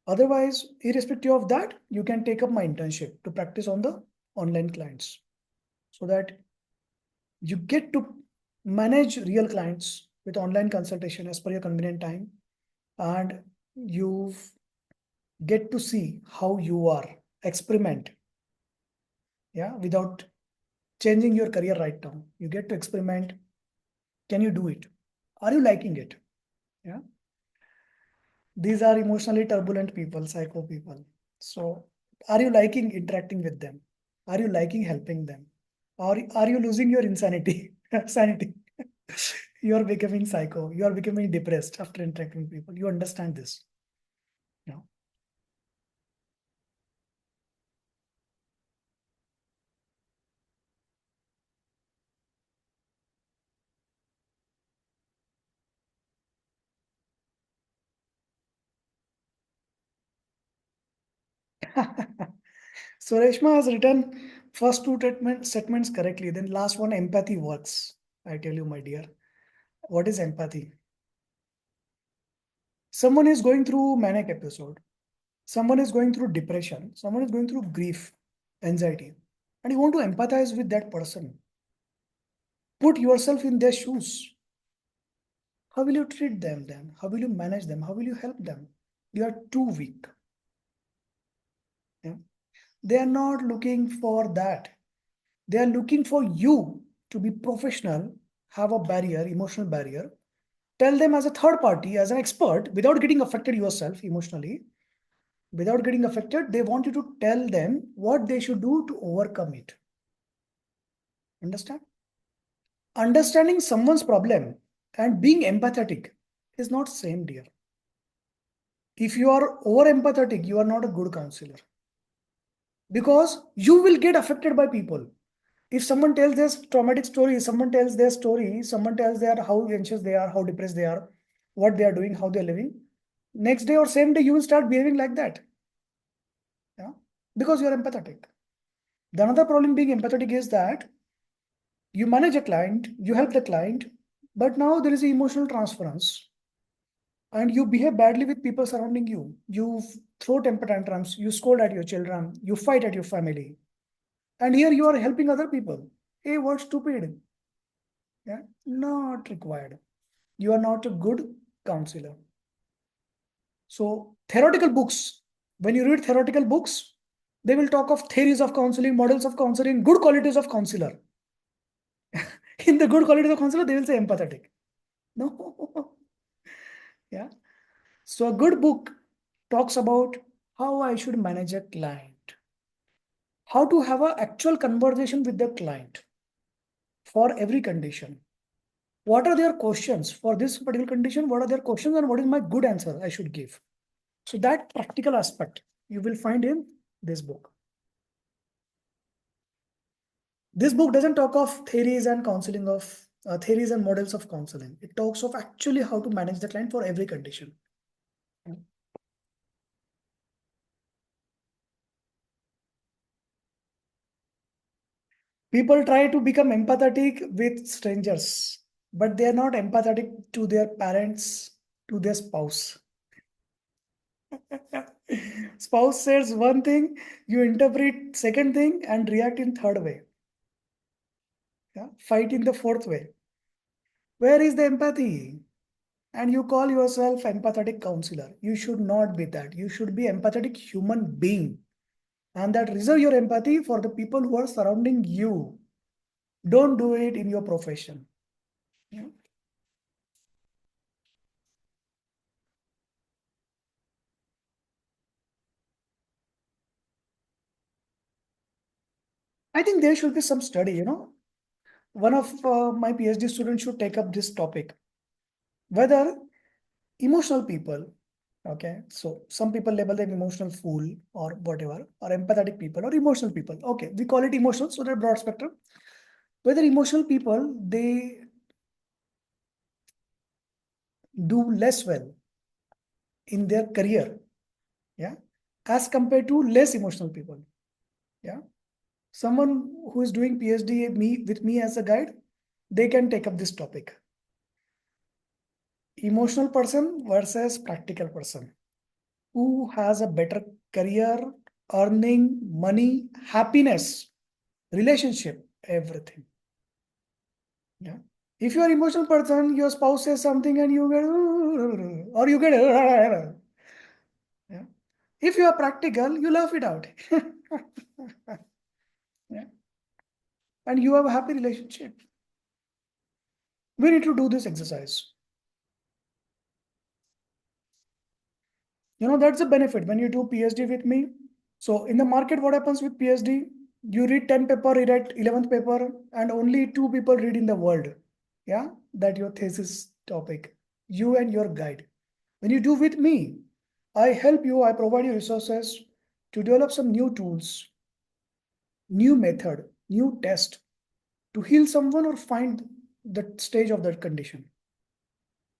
S1: Otherwise, irrespective of that, you can take up my internship to practice on the online clients, so that you get to manage real clients with online consultation as per your convenient time, and you get to see how you are experiment. Yeah, without changing your career right now, you get to experiment. Can you do it? Are you liking it? Yeah. These are emotionally turbulent people, psycho people. So are you liking interacting with them? Are you liking helping them? Or are you losing your insanity? Sanity? You are becoming psycho. You are becoming depressed after interacting with people. You understand this. Yeah. So Reshma has written first two statements correctly. Then last one, empathy works. I tell you, my dear, what is empathy? Someone is going through manic episode. Someone is going through depression. Someone is going through grief, anxiety, and you want to empathize with that person. Put yourself in their shoes. How will you treat them then? How will you manage them? How will you help them? You are too weak. Yeah? They are not looking for that. They are looking for you to be professional, have a barrier, emotional barrier. Tell them as a third party, as an expert, without getting affected yourself emotionally, without getting affected, they want you to tell them what they should do to overcome it. Understand? Understanding someone's problem and being empathetic is not same, dear. If you are over empathetic, you are not a good counselor because you will get affected by people. If someone tells their traumatic story, someone tells their story, someone tells their how anxious they are, how depressed they are, what they are doing, how they're living, next day or same day you will start behaving like that. Yeah, because you are empathetic. The another problem being empathetic is that you manage a client, you help the client, but now there is an emotional transference and you behave badly with people surrounding you. You throw temper tantrums, you scold at your children, you fight at your family. And here you are helping other people. Hey, what stupid. Yeah, not required. You are not a good counselor. So theoretical books, when you read theoretical books, they will talk of theories of counseling, models of counseling, good qualities of counselor. In the good qualities of counselor, they will say empathetic. No. Yeah. So a good book talks about how I should manage a client, how to have an actual conversation with the client for every condition. What are their questions for this particular condition? What are their questions and what is my good answer I should give? So that practical aspect you will find in this book. This book doesn't talk of theories and counseling of theories and models of counseling. It talks of actually how to manage the client for every condition. People try to become empathetic with strangers, but they are not empathetic to their parents, to their spouse. Spouse says one thing, you interpret second thing and react in third way. Yeah? Fight in the fourth way. Where is the empathy? And you call yourself empathetic counselor. You should not be that. You should be empathetic human being. And that reserve your empathy for the people who are surrounding you. Don't do it in your profession. Yeah. I think there should be some study. One of my PhD students should take up this topic. Whether emotional people, okay, so some people label them emotional fool or whatever, or empathetic people or emotional people. Okay, we call it emotional, so they're broad spectrum. Whether emotional people, they do less well in their career, yeah, as compared to less emotional people. Yeah. Someone who is doing PhD with me as a guide, they can take up this topic. Emotional person versus practical person. Who has a better career, earning, money, happiness, relationship, everything. Yeah. If you are emotional person, your spouse says something and you get or you get yeah. If you are practical, you laugh it out. Yeah. And you have a happy relationship. We need to do this exercise. That's the benefit when you do PhD with me. So in the market, what happens with PhD? You read 10 paper, you read 11th paper, and only 2 people read in the world. yeah, that your thesis topic, you and your guide. When you do with me, I help you, I provide you resources to develop some new tools, new method, new test to heal someone or find the stage of that condition.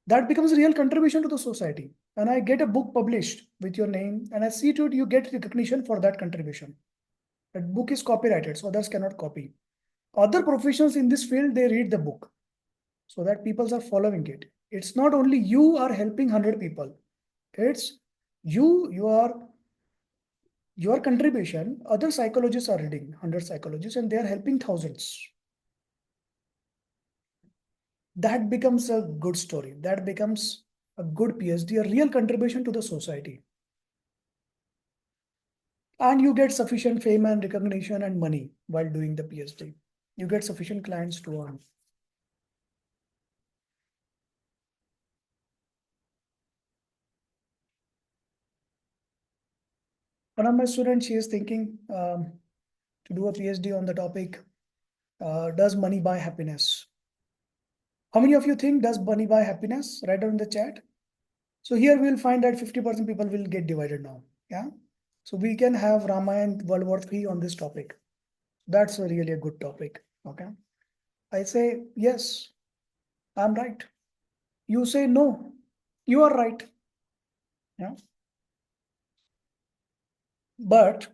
S1: That becomes a real contribution to the society. And I get a book published with your name, and I see to it you get recognition for that contribution. That book is copyrighted, so others cannot copy. Other professionals in this field, they read the book so that people are following it. It's not only you are helping 100 people. It's your contribution. Other psychologists are reading 100 psychologists and they are helping thousands. That becomes a good story. That becomes a good PhD, a real contribution to the society. And you get sufficient fame and recognition and money while doing the PhD. You get sufficient clients to earn. One of my students, she is thinking to do a PhD on the topic, does money buy happiness? How many of you think does money buy happiness? Write down in the chat. So here we will find that 50% people will get divided now. Yeah. So we can have Ramayana World War III on this topic. That's really a good topic. Okay. I say, yes, I'm right. You say, no, you are right. Yeah. But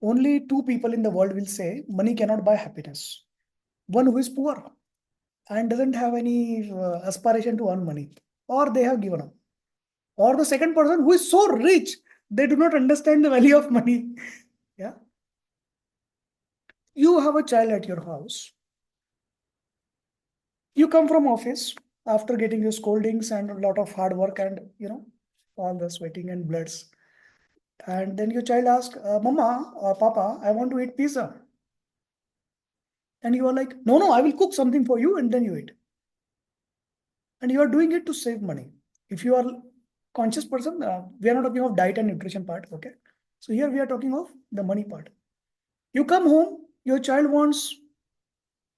S1: only two people in the world will say money cannot buy happiness. One who is poor and doesn't have any aspiration to earn money, or they have given up. Or the second person who is so rich, they do not understand the value of money. Yeah. You have a child at your house. You come from office after getting your scoldings and a lot of hard work and, all the sweating and bloods. And then your child asks, Mama or Papa, I want to eat pizza. And you are like, no, no, I will cook something for you and then you eat. And you are doing it to save money. If you are conscious person, we are not talking of diet and nutrition part. Okay. So here we are talking of the money part. You come home, your child wants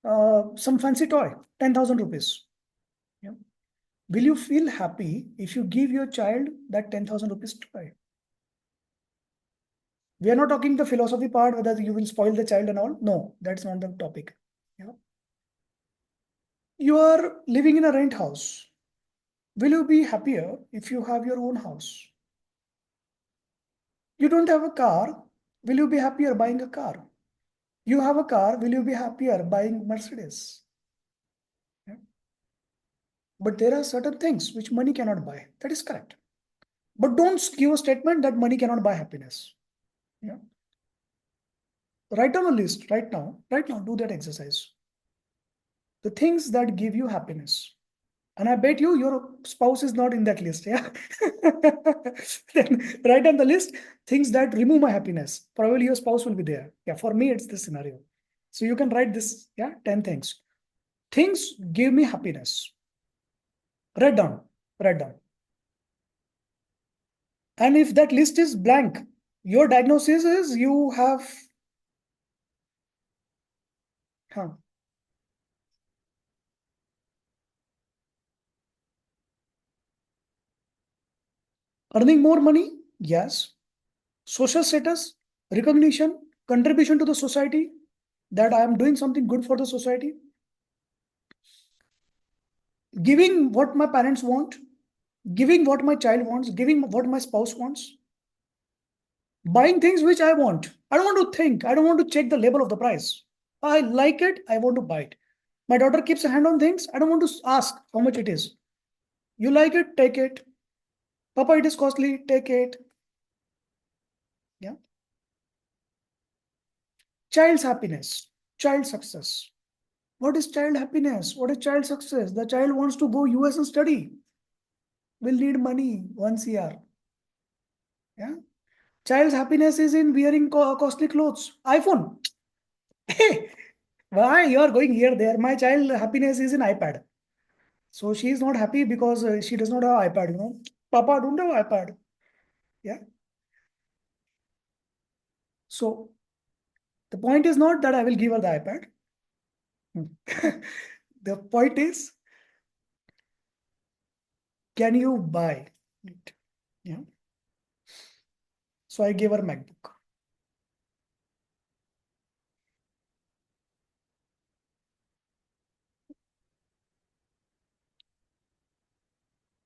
S1: some fancy toy, 10,000 rupees. Yeah. Will you feel happy if you give your child that 10,000 rupees toy? We are not talking the philosophy part, whether you will spoil the child and all. No, that's not the topic. Yeah. You are living in a rent house. Will you be happier if you have your own house? You don't have a car. Will you be happier buying a car? You have a car. Will you be happier buying Mercedes? Yeah. But there are certain things which money cannot buy. That is correct. But don't give a statement that money cannot buy happiness. Yeah. Write down a list right now. Right now, do that exercise. The things that give you happiness. And I bet you your spouse is not in that list. Yeah. Then write on the list things that remove my happiness. Probably your spouse will be there. Yeah. For me, it's this scenario. So you can write this. Yeah. 10 things. Things give me happiness. Write down. Write down. And if that list is blank, your diagnosis is you have huh, earning more money. Yes. Social status, recognition, contribution to the society, that I am doing something good for the society, giving what my parents want, giving what my child wants, giving what my spouse wants, buying things which I want. I don't want to think, I don't want to check the label of the price. I like it, I want to buy it. My daughter keeps a hand on things, I don't want to ask how much it is. You like it, take it. Papa, it is costly, take it. Yeah. Child's happiness, child success. What is child happiness? What is child success? The child wants to go US and study. Will need money, 1 CR. Yeah. Child's happiness is in wearing costly clothes. iPhone. Hey, why you are going here, there? My child happiness is in iPad. So she is not happy because she does not have iPad, Papa don't have iPad. Yeah. So the point is not that I will give her the iPad. The point is, can you buy it? Yeah. So I gave her MacBook.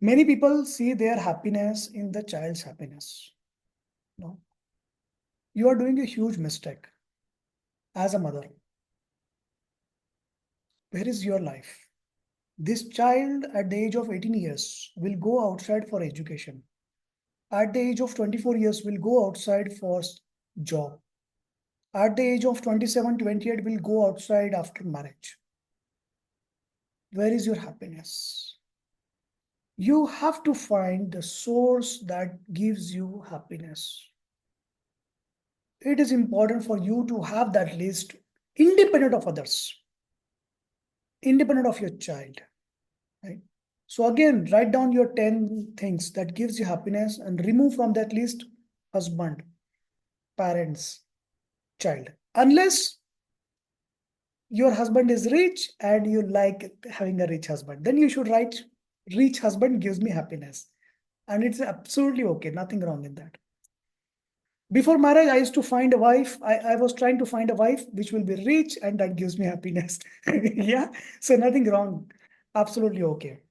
S1: Many people see their happiness in the child's happiness. No, you are doing a huge mistake as a mother. Where is your life? This child at the age of 18 years will go outside for education. At the age of 24 years will go outside for job. At the age of 27, 28 will go outside after marriage. Where is your happiness? You have to find the source that gives you happiness. It is important for you to have that list independent of others, independent of your child, right? So again, write down your 10 things that gives you happiness and remove from that list husband, parents, child. Unless your husband is rich and you like having a rich husband, then you should write rich husband gives me happiness. And it's absolutely okay, nothing wrong in that. Before marriage, I used to find a wife. I was trying to find a wife which will be rich and that gives me happiness. Yeah. So nothing wrong. Absolutely okay.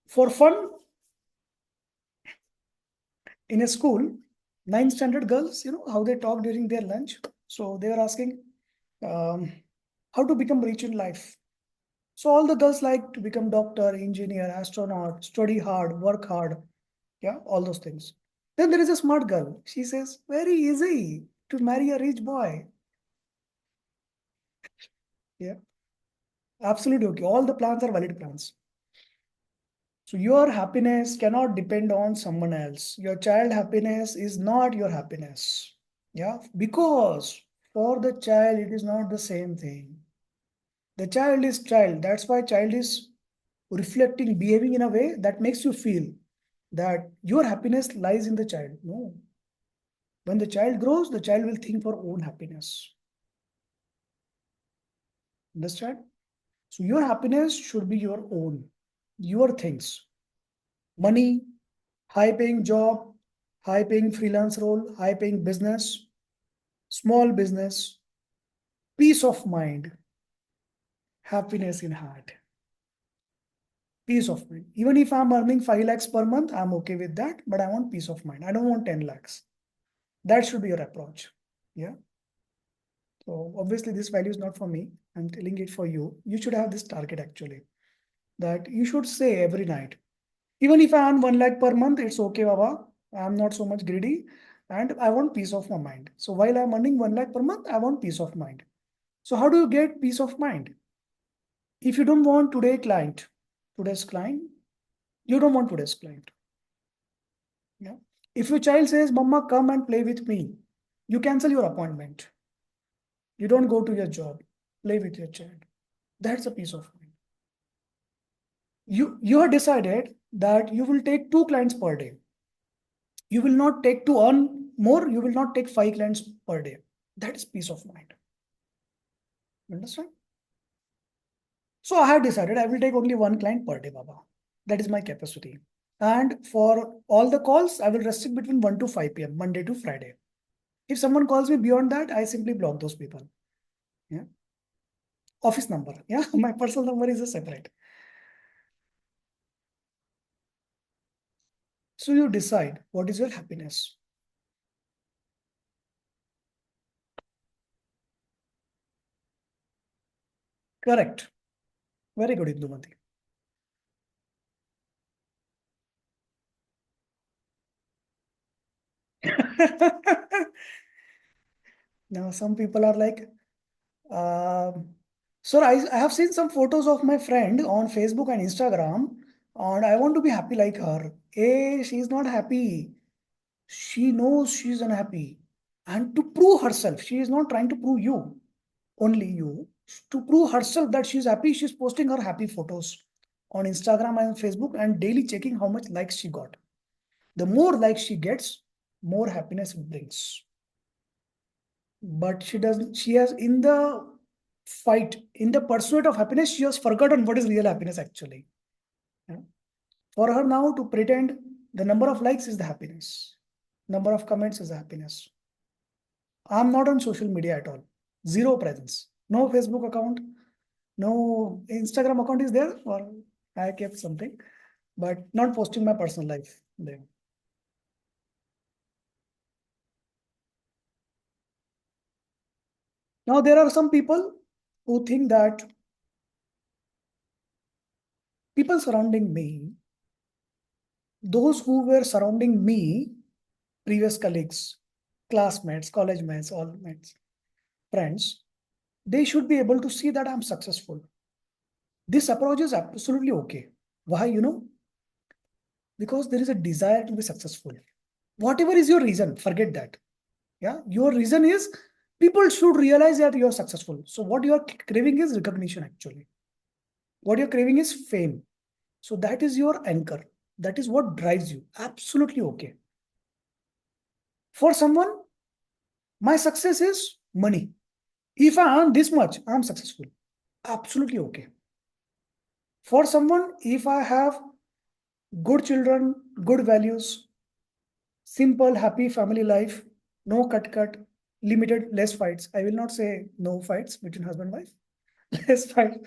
S1: For fun, in a school, ninth standard girls, how they talk during their lunch. So they were asking um, how to become rich in life. So all the girls like to become doctor, engineer, astronaut, study hard, work hard. Yeah, all those things. Then there is a smart girl. She says, very easy to marry a rich boy. Yeah, absolutely okay. All the plans are valid plans. So your happiness cannot depend on someone else. Your child happiness is not your happiness. Yeah, because for the child it is not the same thing. The child is child. That's why child is reflecting, behaving in a way that makes you feel that your happiness lies in the child. No. When the child grows, the child will think for own happiness. Understand? So your happiness should be your own, your things. Money, high paying job, high paying freelance role, high paying business, small business, peace of mind, happiness in heart, peace of mind. Even if I'm earning 5 lakhs per month, I'm okay with that, but I want peace of mind. I don't want 10 lakhs. That should be your approach. Yeah. So obviously this value is not for me. I'm telling it for you. You should have this target actually that you should say every night. Even if I earn 1 lakh per month, it's okay, Baba. I'm not so much greedy and I want peace of my mind. So while I'm earning 1 lakh per month, I want peace of mind. So how do you get peace of mind? If you don't want today's client, you don't want today's client. Yeah. If your child says, Mama, come and play with me, you cancel your appointment. You don't go to your job. Play with your child. That's a peace of mind. You have decided that you will take 2 clients per day. You will not take to earn more. You will not take 5 clients per day. That is peace of mind. Understand? So I have decided I will take only 1 client per day, Baba. That is my capacity. And for all the calls, I will restrict between 1 to 5 p.m. Monday to Friday. If someone calls me beyond that, I simply block those people. Yeah. Office number. Yeah. My personal number is a separate. So you decide what is your happiness. Correct. Very good, Indumati. Now, some people are like, sir, I have seen some photos of my friend on Facebook and Instagram, and I want to be happy like her. A, she's not happy. She knows she's unhappy. And to prove herself, she is not trying to prove you, only you. To prove herself that she's happy, she's posting her happy photos on Instagram and Facebook and daily checking how much likes she got. The more likes she gets, more happiness it brings. but she has in the fight, in the pursuit of happiness, she has forgotten what is real happiness actually. Yeah. For her now to pretend the number of likes is the happiness, number of comments is the happiness. I'm not on social media at all. Zero presence. No Facebook account. No Instagram account is there, or I kept something, but not posting my personal life there. Now, there are some people who think that people surrounding me, those who were surrounding me, previous colleagues, classmates, college mates, all mates, friends, they should be able to see that I'm successful. This approach is absolutely okay. Why? Because there is a desire to be successful. Whatever is your reason, forget that. Yeah, your reason is people should realize that you are successful. So what you are craving is recognition actually. What you're craving is fame. So that is your anchor. That is what drives you. Absolutely okay. For someone, my success is money. If I earn this much, I'm successful. Absolutely okay. For someone, if I have good children, good values, simple, happy family life, no cut, limited, less fights. I will not say no fights between husband and wife. Less fights,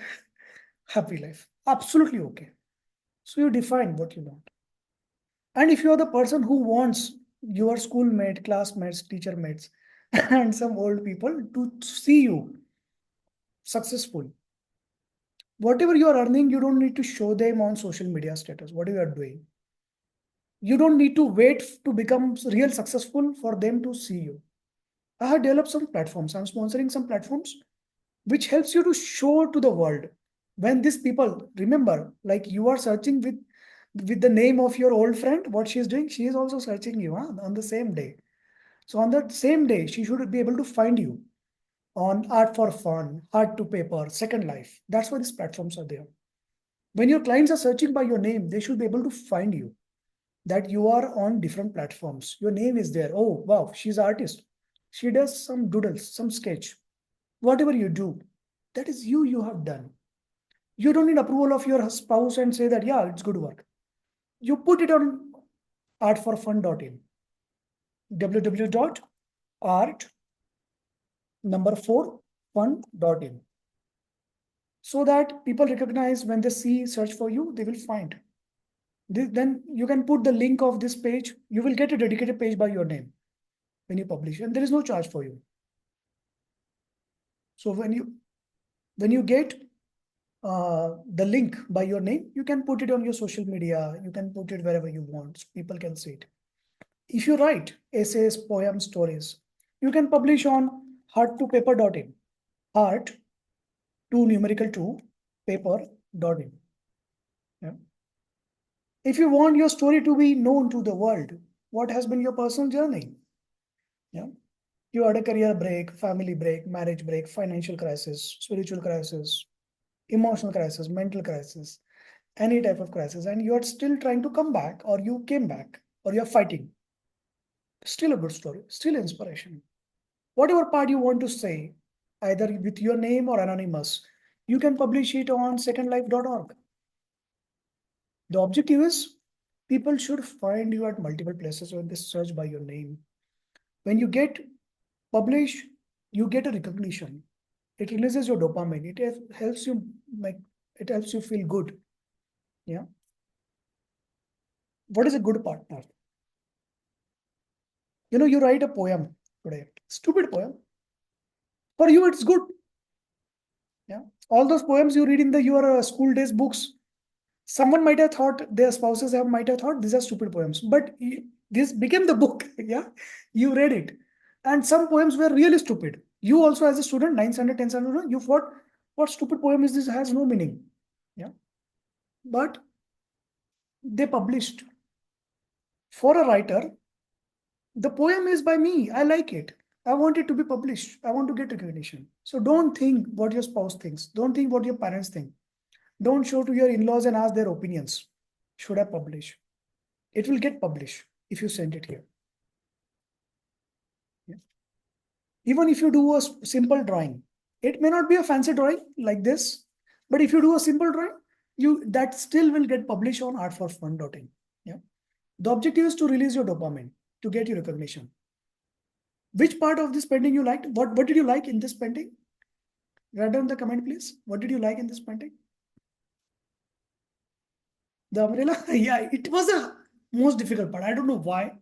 S1: happy life. Absolutely okay. So you define what you want. And if you are the person who wants your schoolmate, classmates, teacher mates, and some old people to see you successful, whatever you are earning, you don't need to show them on social media status, whatever you are doing. You don't need to wait to become real successful for them to see you. I have developed some platforms. I'm sponsoring some platforms which helps you to show to the world. When these people remember, like you are searching with the name of your old friend, what she is doing, she is also searching you on the same day. So on that same day, she should be able to find you on Art for Fun, Art to Paper, Second Life. That's why these platforms are there. When your clients are searching by your name, they should be able to find you, that you are on different platforms. Your name is there. Oh, wow, she's an artist. She does some doodles, some sketch. Whatever you do, that is you have done. You don't need approval of your spouse and say that, yeah, it's good work. You put it on artforfun.in, www.art number 4 fun.in, so that people recognize when they see search for you, they will find. Then you can put the link of this page. You will get a dedicated page by your name when you publish, and there is no charge for you. So when you get the link by your name, you can put it on your social media. You can put it wherever you want. So people can see it. If you write essays, poems, stories, you can publish on heart2paper.in. Heart to numerical 2 paper.in. Yeah. If you want your story to be known to the world, what has been your personal journey? Yeah. You had a career break, family break, marriage break, financial crisis, spiritual crisis, emotional crisis, mental crisis, any type of crisis, and you are still trying to come back, or you came back, or you're fighting. Still a good story, still inspiration. Whatever part you want to say, either with your name or anonymous, you can publish it on secondlife.org. The objective is people should find you at multiple places when they search by your name. When you get published, you get a recognition. It releases your dopamine. It helps you like it helps you feel good. Yeah. What is a good partner? You write a poem today. Stupid poem. For you, it's good. Yeah. All those poems you read in your school days books, someone might have thought, their spouses might have thought these are stupid poems, but this became the book. Yeah, you read it, and some poems were really stupid. You also, as a student, 9th standard, 10th standard, you thought, what stupid poem is this? Has no meaning. Yeah, but they published. For a writer, the poem is by me. I like it. I want it to be published. I want to get recognition. So don't think what your spouse thinks. Don't think what your parents think. Don't show to your in-laws and ask their opinions. Should I publish? It will get published if you send it here. Yeah. Even if you do a simple drawing, it may not be a fancy drawing like this, but if you do a simple drawing, that still will get published on artforfun.in. Yeah. The objective is to release your dopamine to get your recognition. Which part of this painting you liked? What did you like in this painting? Write down the comment, please. What did you like in this painting? The umbrella? Yeah, it was the most difficult part. I don't know why.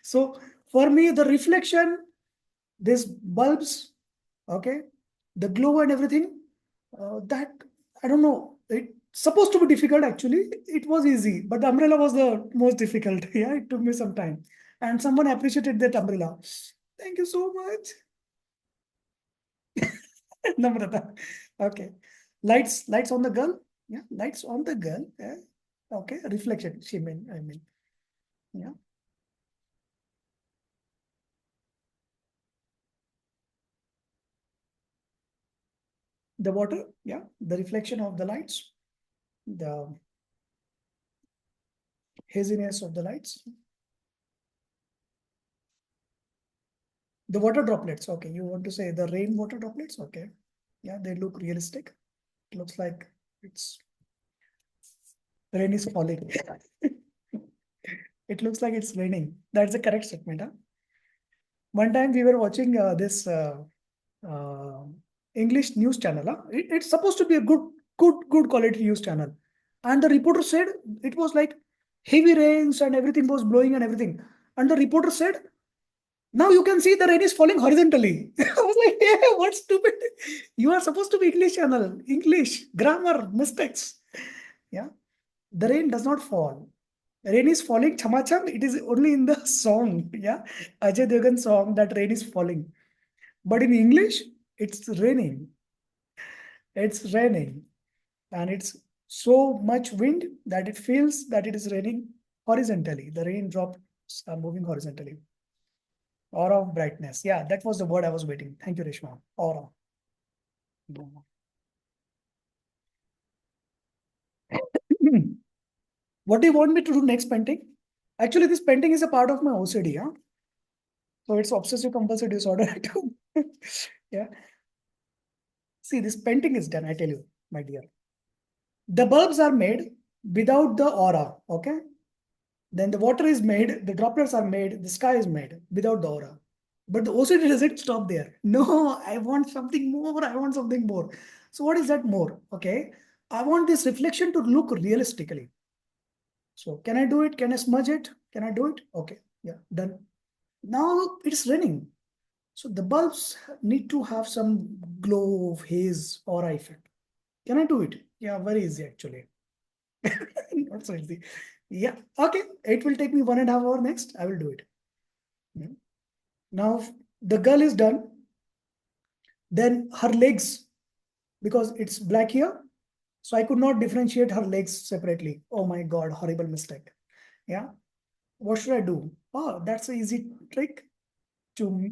S1: So for me, the reflection, this bulbs, okay, the glow and everything, that I don't know. It's supposed to be difficult actually. It was easy, but the umbrella was the most difficult. Yeah, it took me some time. And someone appreciated that umbrella. Thank you so much. Namrata. Okay. Lights on the girl. Yeah, lights on the girl. Yeah. Okay. Reflection. I mean. Yeah. The water. Yeah. The reflection of the lights. The haziness of the lights. The water droplets. Okay. You want to say the rain water droplets? Okay. Yeah. They look realistic. It looks like it's rain is falling. It looks like it's raining. That's the correct statement. Huh? One time we were watching this uh, English news channel. Huh? It's supposed to be a good quality news channel. And the reporter said it was like heavy rains and everything was blowing and everything. And the reporter said, now you can see the rain is falling horizontally. I was like, hey, what stupid. You are supposed to be English channel, English, grammar, mistakes. Yeah. The rain does not fall. Rain is falling, chama cham. It is only in the song. Yeah. Ajay Devgan song that rain is falling. But in English, it's raining. It's raining. And it's so much wind that it feels that it is raining horizontally. The raindrops are moving horizontally. Aura of brightness. Yeah, that was the word I was waiting. Thank you, Reshma. Aura. What do you want me to do next painting? Actually, this painting is a part of my OCD. Huh? So it's obsessive compulsive disorder too. Yeah. See, this painting is done, I tell you, my dear. The bulbs are made without the aura. Okay. Then the water is made, the droplets are made, the sky is made without the aura. But the OCD doesn't stop there. No, I want something more. I want something more. So what is that more? Okay. I want this reflection to look realistically. So can I do it? Can I smudge it? Can I do it? Okay. Yeah, done. Now it's raining. So the bulbs need to have some glow, haze, aura effect. Can I do it? Yeah, very easy actually. Not so easy. Yeah. Okay. It will take me 1.5 hours next. I will do it. Yeah. Now the girl is done. Then her legs, because it's black here. So I could not differentiate her legs separately. Oh my God, horrible mistake. Yeah. What should I do? Oh, that's an easy trick to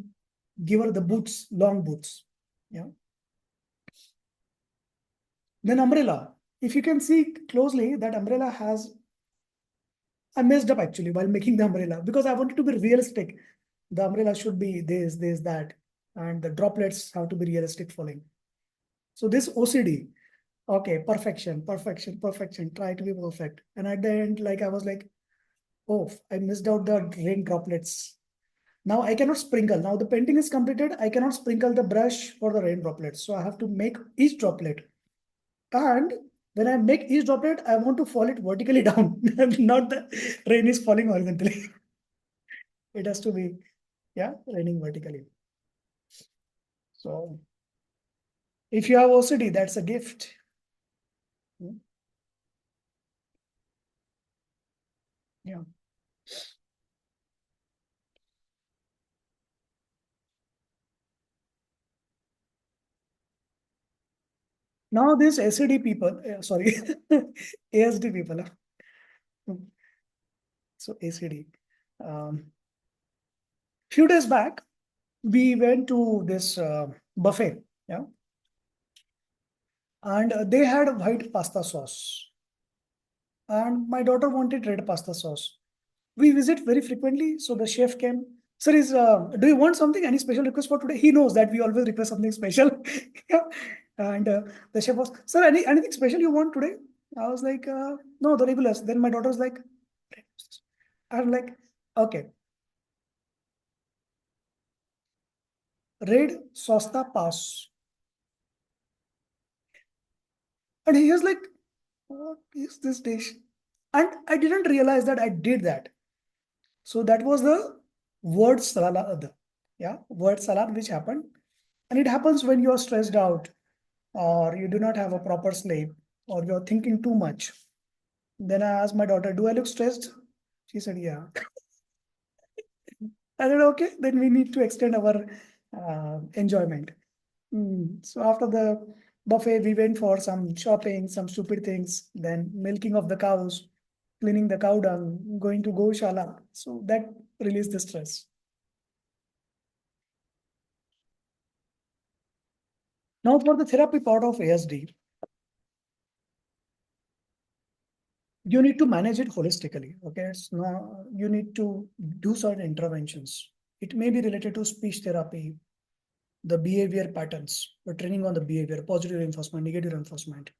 S1: give her the boots, long boots. Yeah. Then umbrella. If you can see closely, that umbrella has, I messed up actually while making the umbrella because I wanted to be realistic. The umbrella should be this, that, and the droplets have to be realistic falling. So this OCD, okay, perfection, try to be perfect. And at the end, like I was like, oh, I missed out the rain droplets. Now I cannot sprinkle. Now the painting is completed. I cannot sprinkle the brush for the rain droplets. So I have to make each droplet. And when I make each droplet, I want to fall it vertically down, not the rain is falling horizontally. It has to be, yeah, raining vertically. So if you have OCD, that's a gift. Hmm. Yeah. Now this ACD people, sorry, ASD people. So ACD. Few days back, we went to this buffet, yeah, and they had white pasta sauce, and my daughter wanted red pasta sauce. We visit very frequently, so the chef came. Sir, do you want something? Any special request for today? He knows that we always request something special. Yeah. And the chef was, sir, anything special you want today? I was like, no, the regulars. Then my daughter was like, I'm like, okay, red sosta pass. And he was like, what is this dish? And I didn't realize that I did that. So that was the word salad. Yeah, word salad which happened. And it happens when you're stressed out or you do not have a proper sleep or you're thinking too much. Then I asked my daughter, do I look stressed? She said, yeah. I said, okay, then we need to extend our enjoyment. So after the buffet, we went for some shopping, some stupid things, then milking of the cows, cleaning the cow dung, going to Goshala. So that released the stress. Now for the therapy part of ASD, you need to manage it holistically. Okay, it's not, you need to do certain interventions. It may be related to speech therapy, the behavior patterns, the training on the behavior, positive reinforcement, negative reinforcement,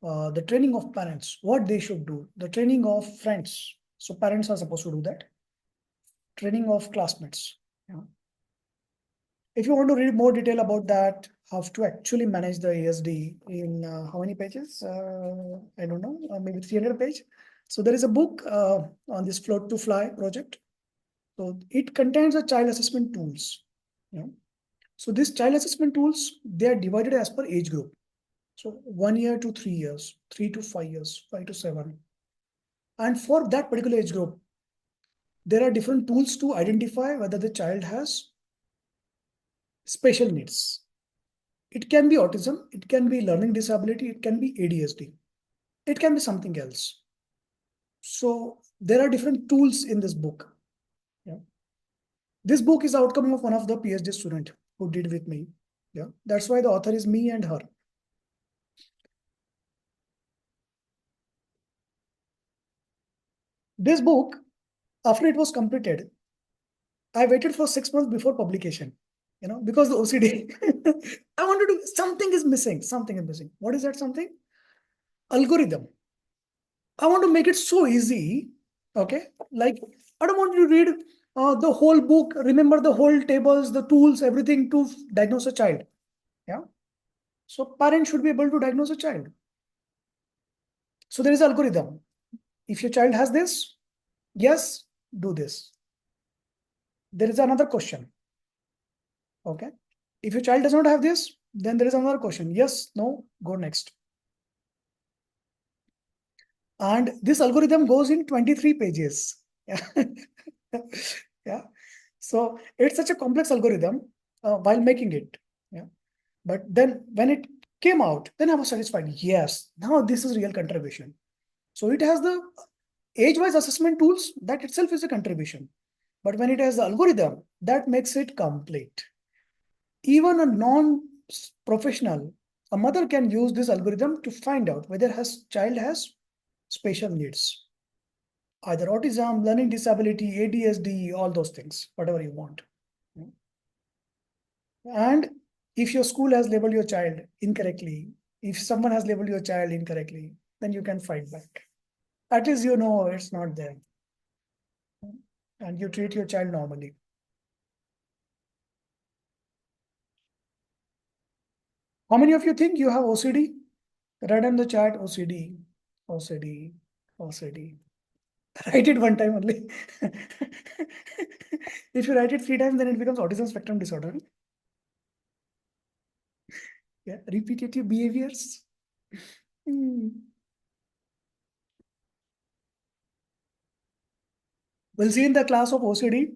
S1: the training of parents, what they should do, the training of friends. So parents are supposed to do that. Training of classmates. Yeah. If you want to read more detail about that, how to actually manage the ASD in how many pages? I don't know, maybe 300 page. So there is a book on this Float to Fly project. So it contains the child assessment tools. Yeah. So these child assessment tools, they are divided as per age group. So 1 year to 3 years, 3 to 5 years, 5 to 7. And for that particular age group, there are different tools to identify whether the child has special needs. It can be autism, it can be learning disability, it can be ADSD, it can be something else. So there are different tools in this book. Yeah. This book is outcome of one of the PhD student who did with me. Yeah. That's why the author is me and her. This book, after it was completed, I waited for 6 months before publication. Because the OCD, I wanted to, something is missing. Something is missing. What is that something? Algorithm. I want to make it so easy. Okay. Like, I don't want you to read the whole book, remember the whole tables, the tools, everything to diagnose a child. Yeah. So parents should be able to diagnose a child. So there is algorithm. If your child has this, yes, do this. There is another question. Okay. If your child does not have this, then there is another question. Yes, no, go next. And this algorithm goes in 23 pages. Yeah. Yeah. So it's such a complex algorithm while making it. Yeah. But then when it came out, then I was satisfied. Yes, now this is real contribution. So it has the age-wise assessment tools, that itself is a contribution. But when it has the algorithm, that makes it complete. Even a non-professional, a mother can use this algorithm to find out whether her child has special needs, either autism, learning disability, ADSD, all those things, whatever you want. And if your school has labeled your child incorrectly, if someone has labeled your child incorrectly, then you can fight back. At least you know it's not there. And you treat your child normally. How many of you think you have OCD? Write in the chat OCD, OCD, OCD. Write it one time only. If you write it 3 times, then it becomes autism spectrum disorder. Yeah, repetitive behaviors. Hmm. We'll see in the class of OCD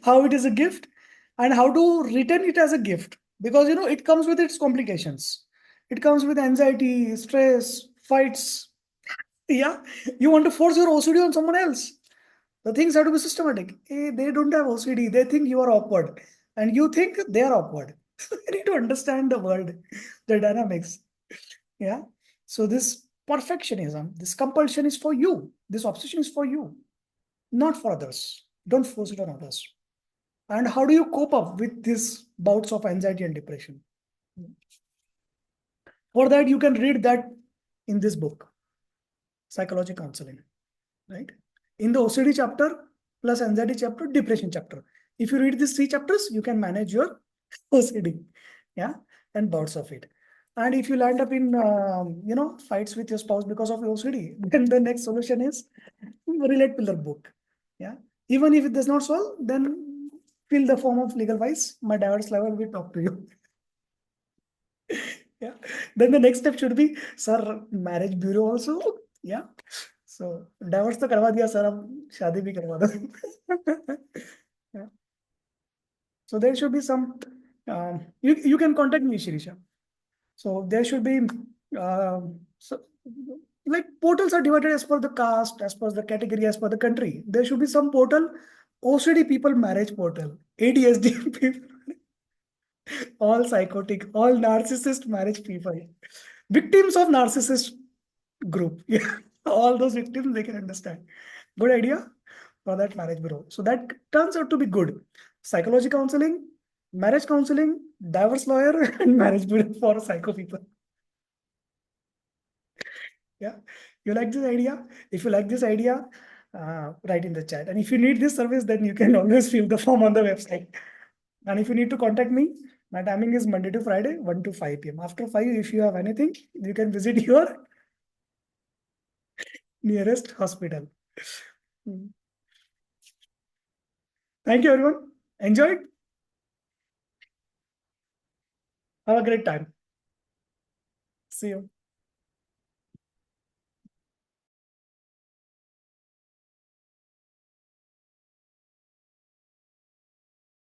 S1: how it is a gift and how to return it as a gift, because it comes with its complications. It comes with anxiety, stress, fights. Yeah, you want to force your OCD on someone else. The things have to be systematic. They don't have OCD. They think you are awkward, and you think they are awkward. You need to understand the world, the dynamics. Yeah. So this perfectionism, this compulsion is for you. This obsession is for you. not for others. Don't force it on others. And how do you cope up with these bouts of anxiety and depression? For that, you can read that in this book, Psychology Counseling, right? In the OCD chapter, plus anxiety chapter, depression chapter. If you read these three chapters, you can manage your OCD, yeah, and bouts of it. And if you land up in, fights with your spouse because of OCD, then the next solution is relate pillar book. Yeah. Even if it does not solve, then fill the form of legal wise. My divorce lawyer will talk to you. Yeah. Then the next step should be, sir, marriage bureau also. Yeah. So divorce तो करवा दिया sir, अब शादी भी करवा दो. Yeah. So there should be some. You can contact me, Shirisha. So there should be so like portals are divided as per the caste, as per the category, as per the country. There should be some portal, OCD people marriage portal, ADSD people, all psychotic, all narcissist marriage people, victims of narcissist group. Yeah, all those victims they can understand. Good idea for that marriage bureau. So that turns out to be good. Psychology counseling, marriage counseling, divorce lawyer, and marriage bureau for psycho people. Yeah, you like this idea? If you like this idea, write in the chat. And if you need this service, then you can always fill the form on the website. And if you need to contact me, my timing is Monday to Friday, 1 to 5 p.m. After 5, if you have anything, you can visit your nearest hospital. Thank you, everyone. Enjoy it. Have a great time. See you.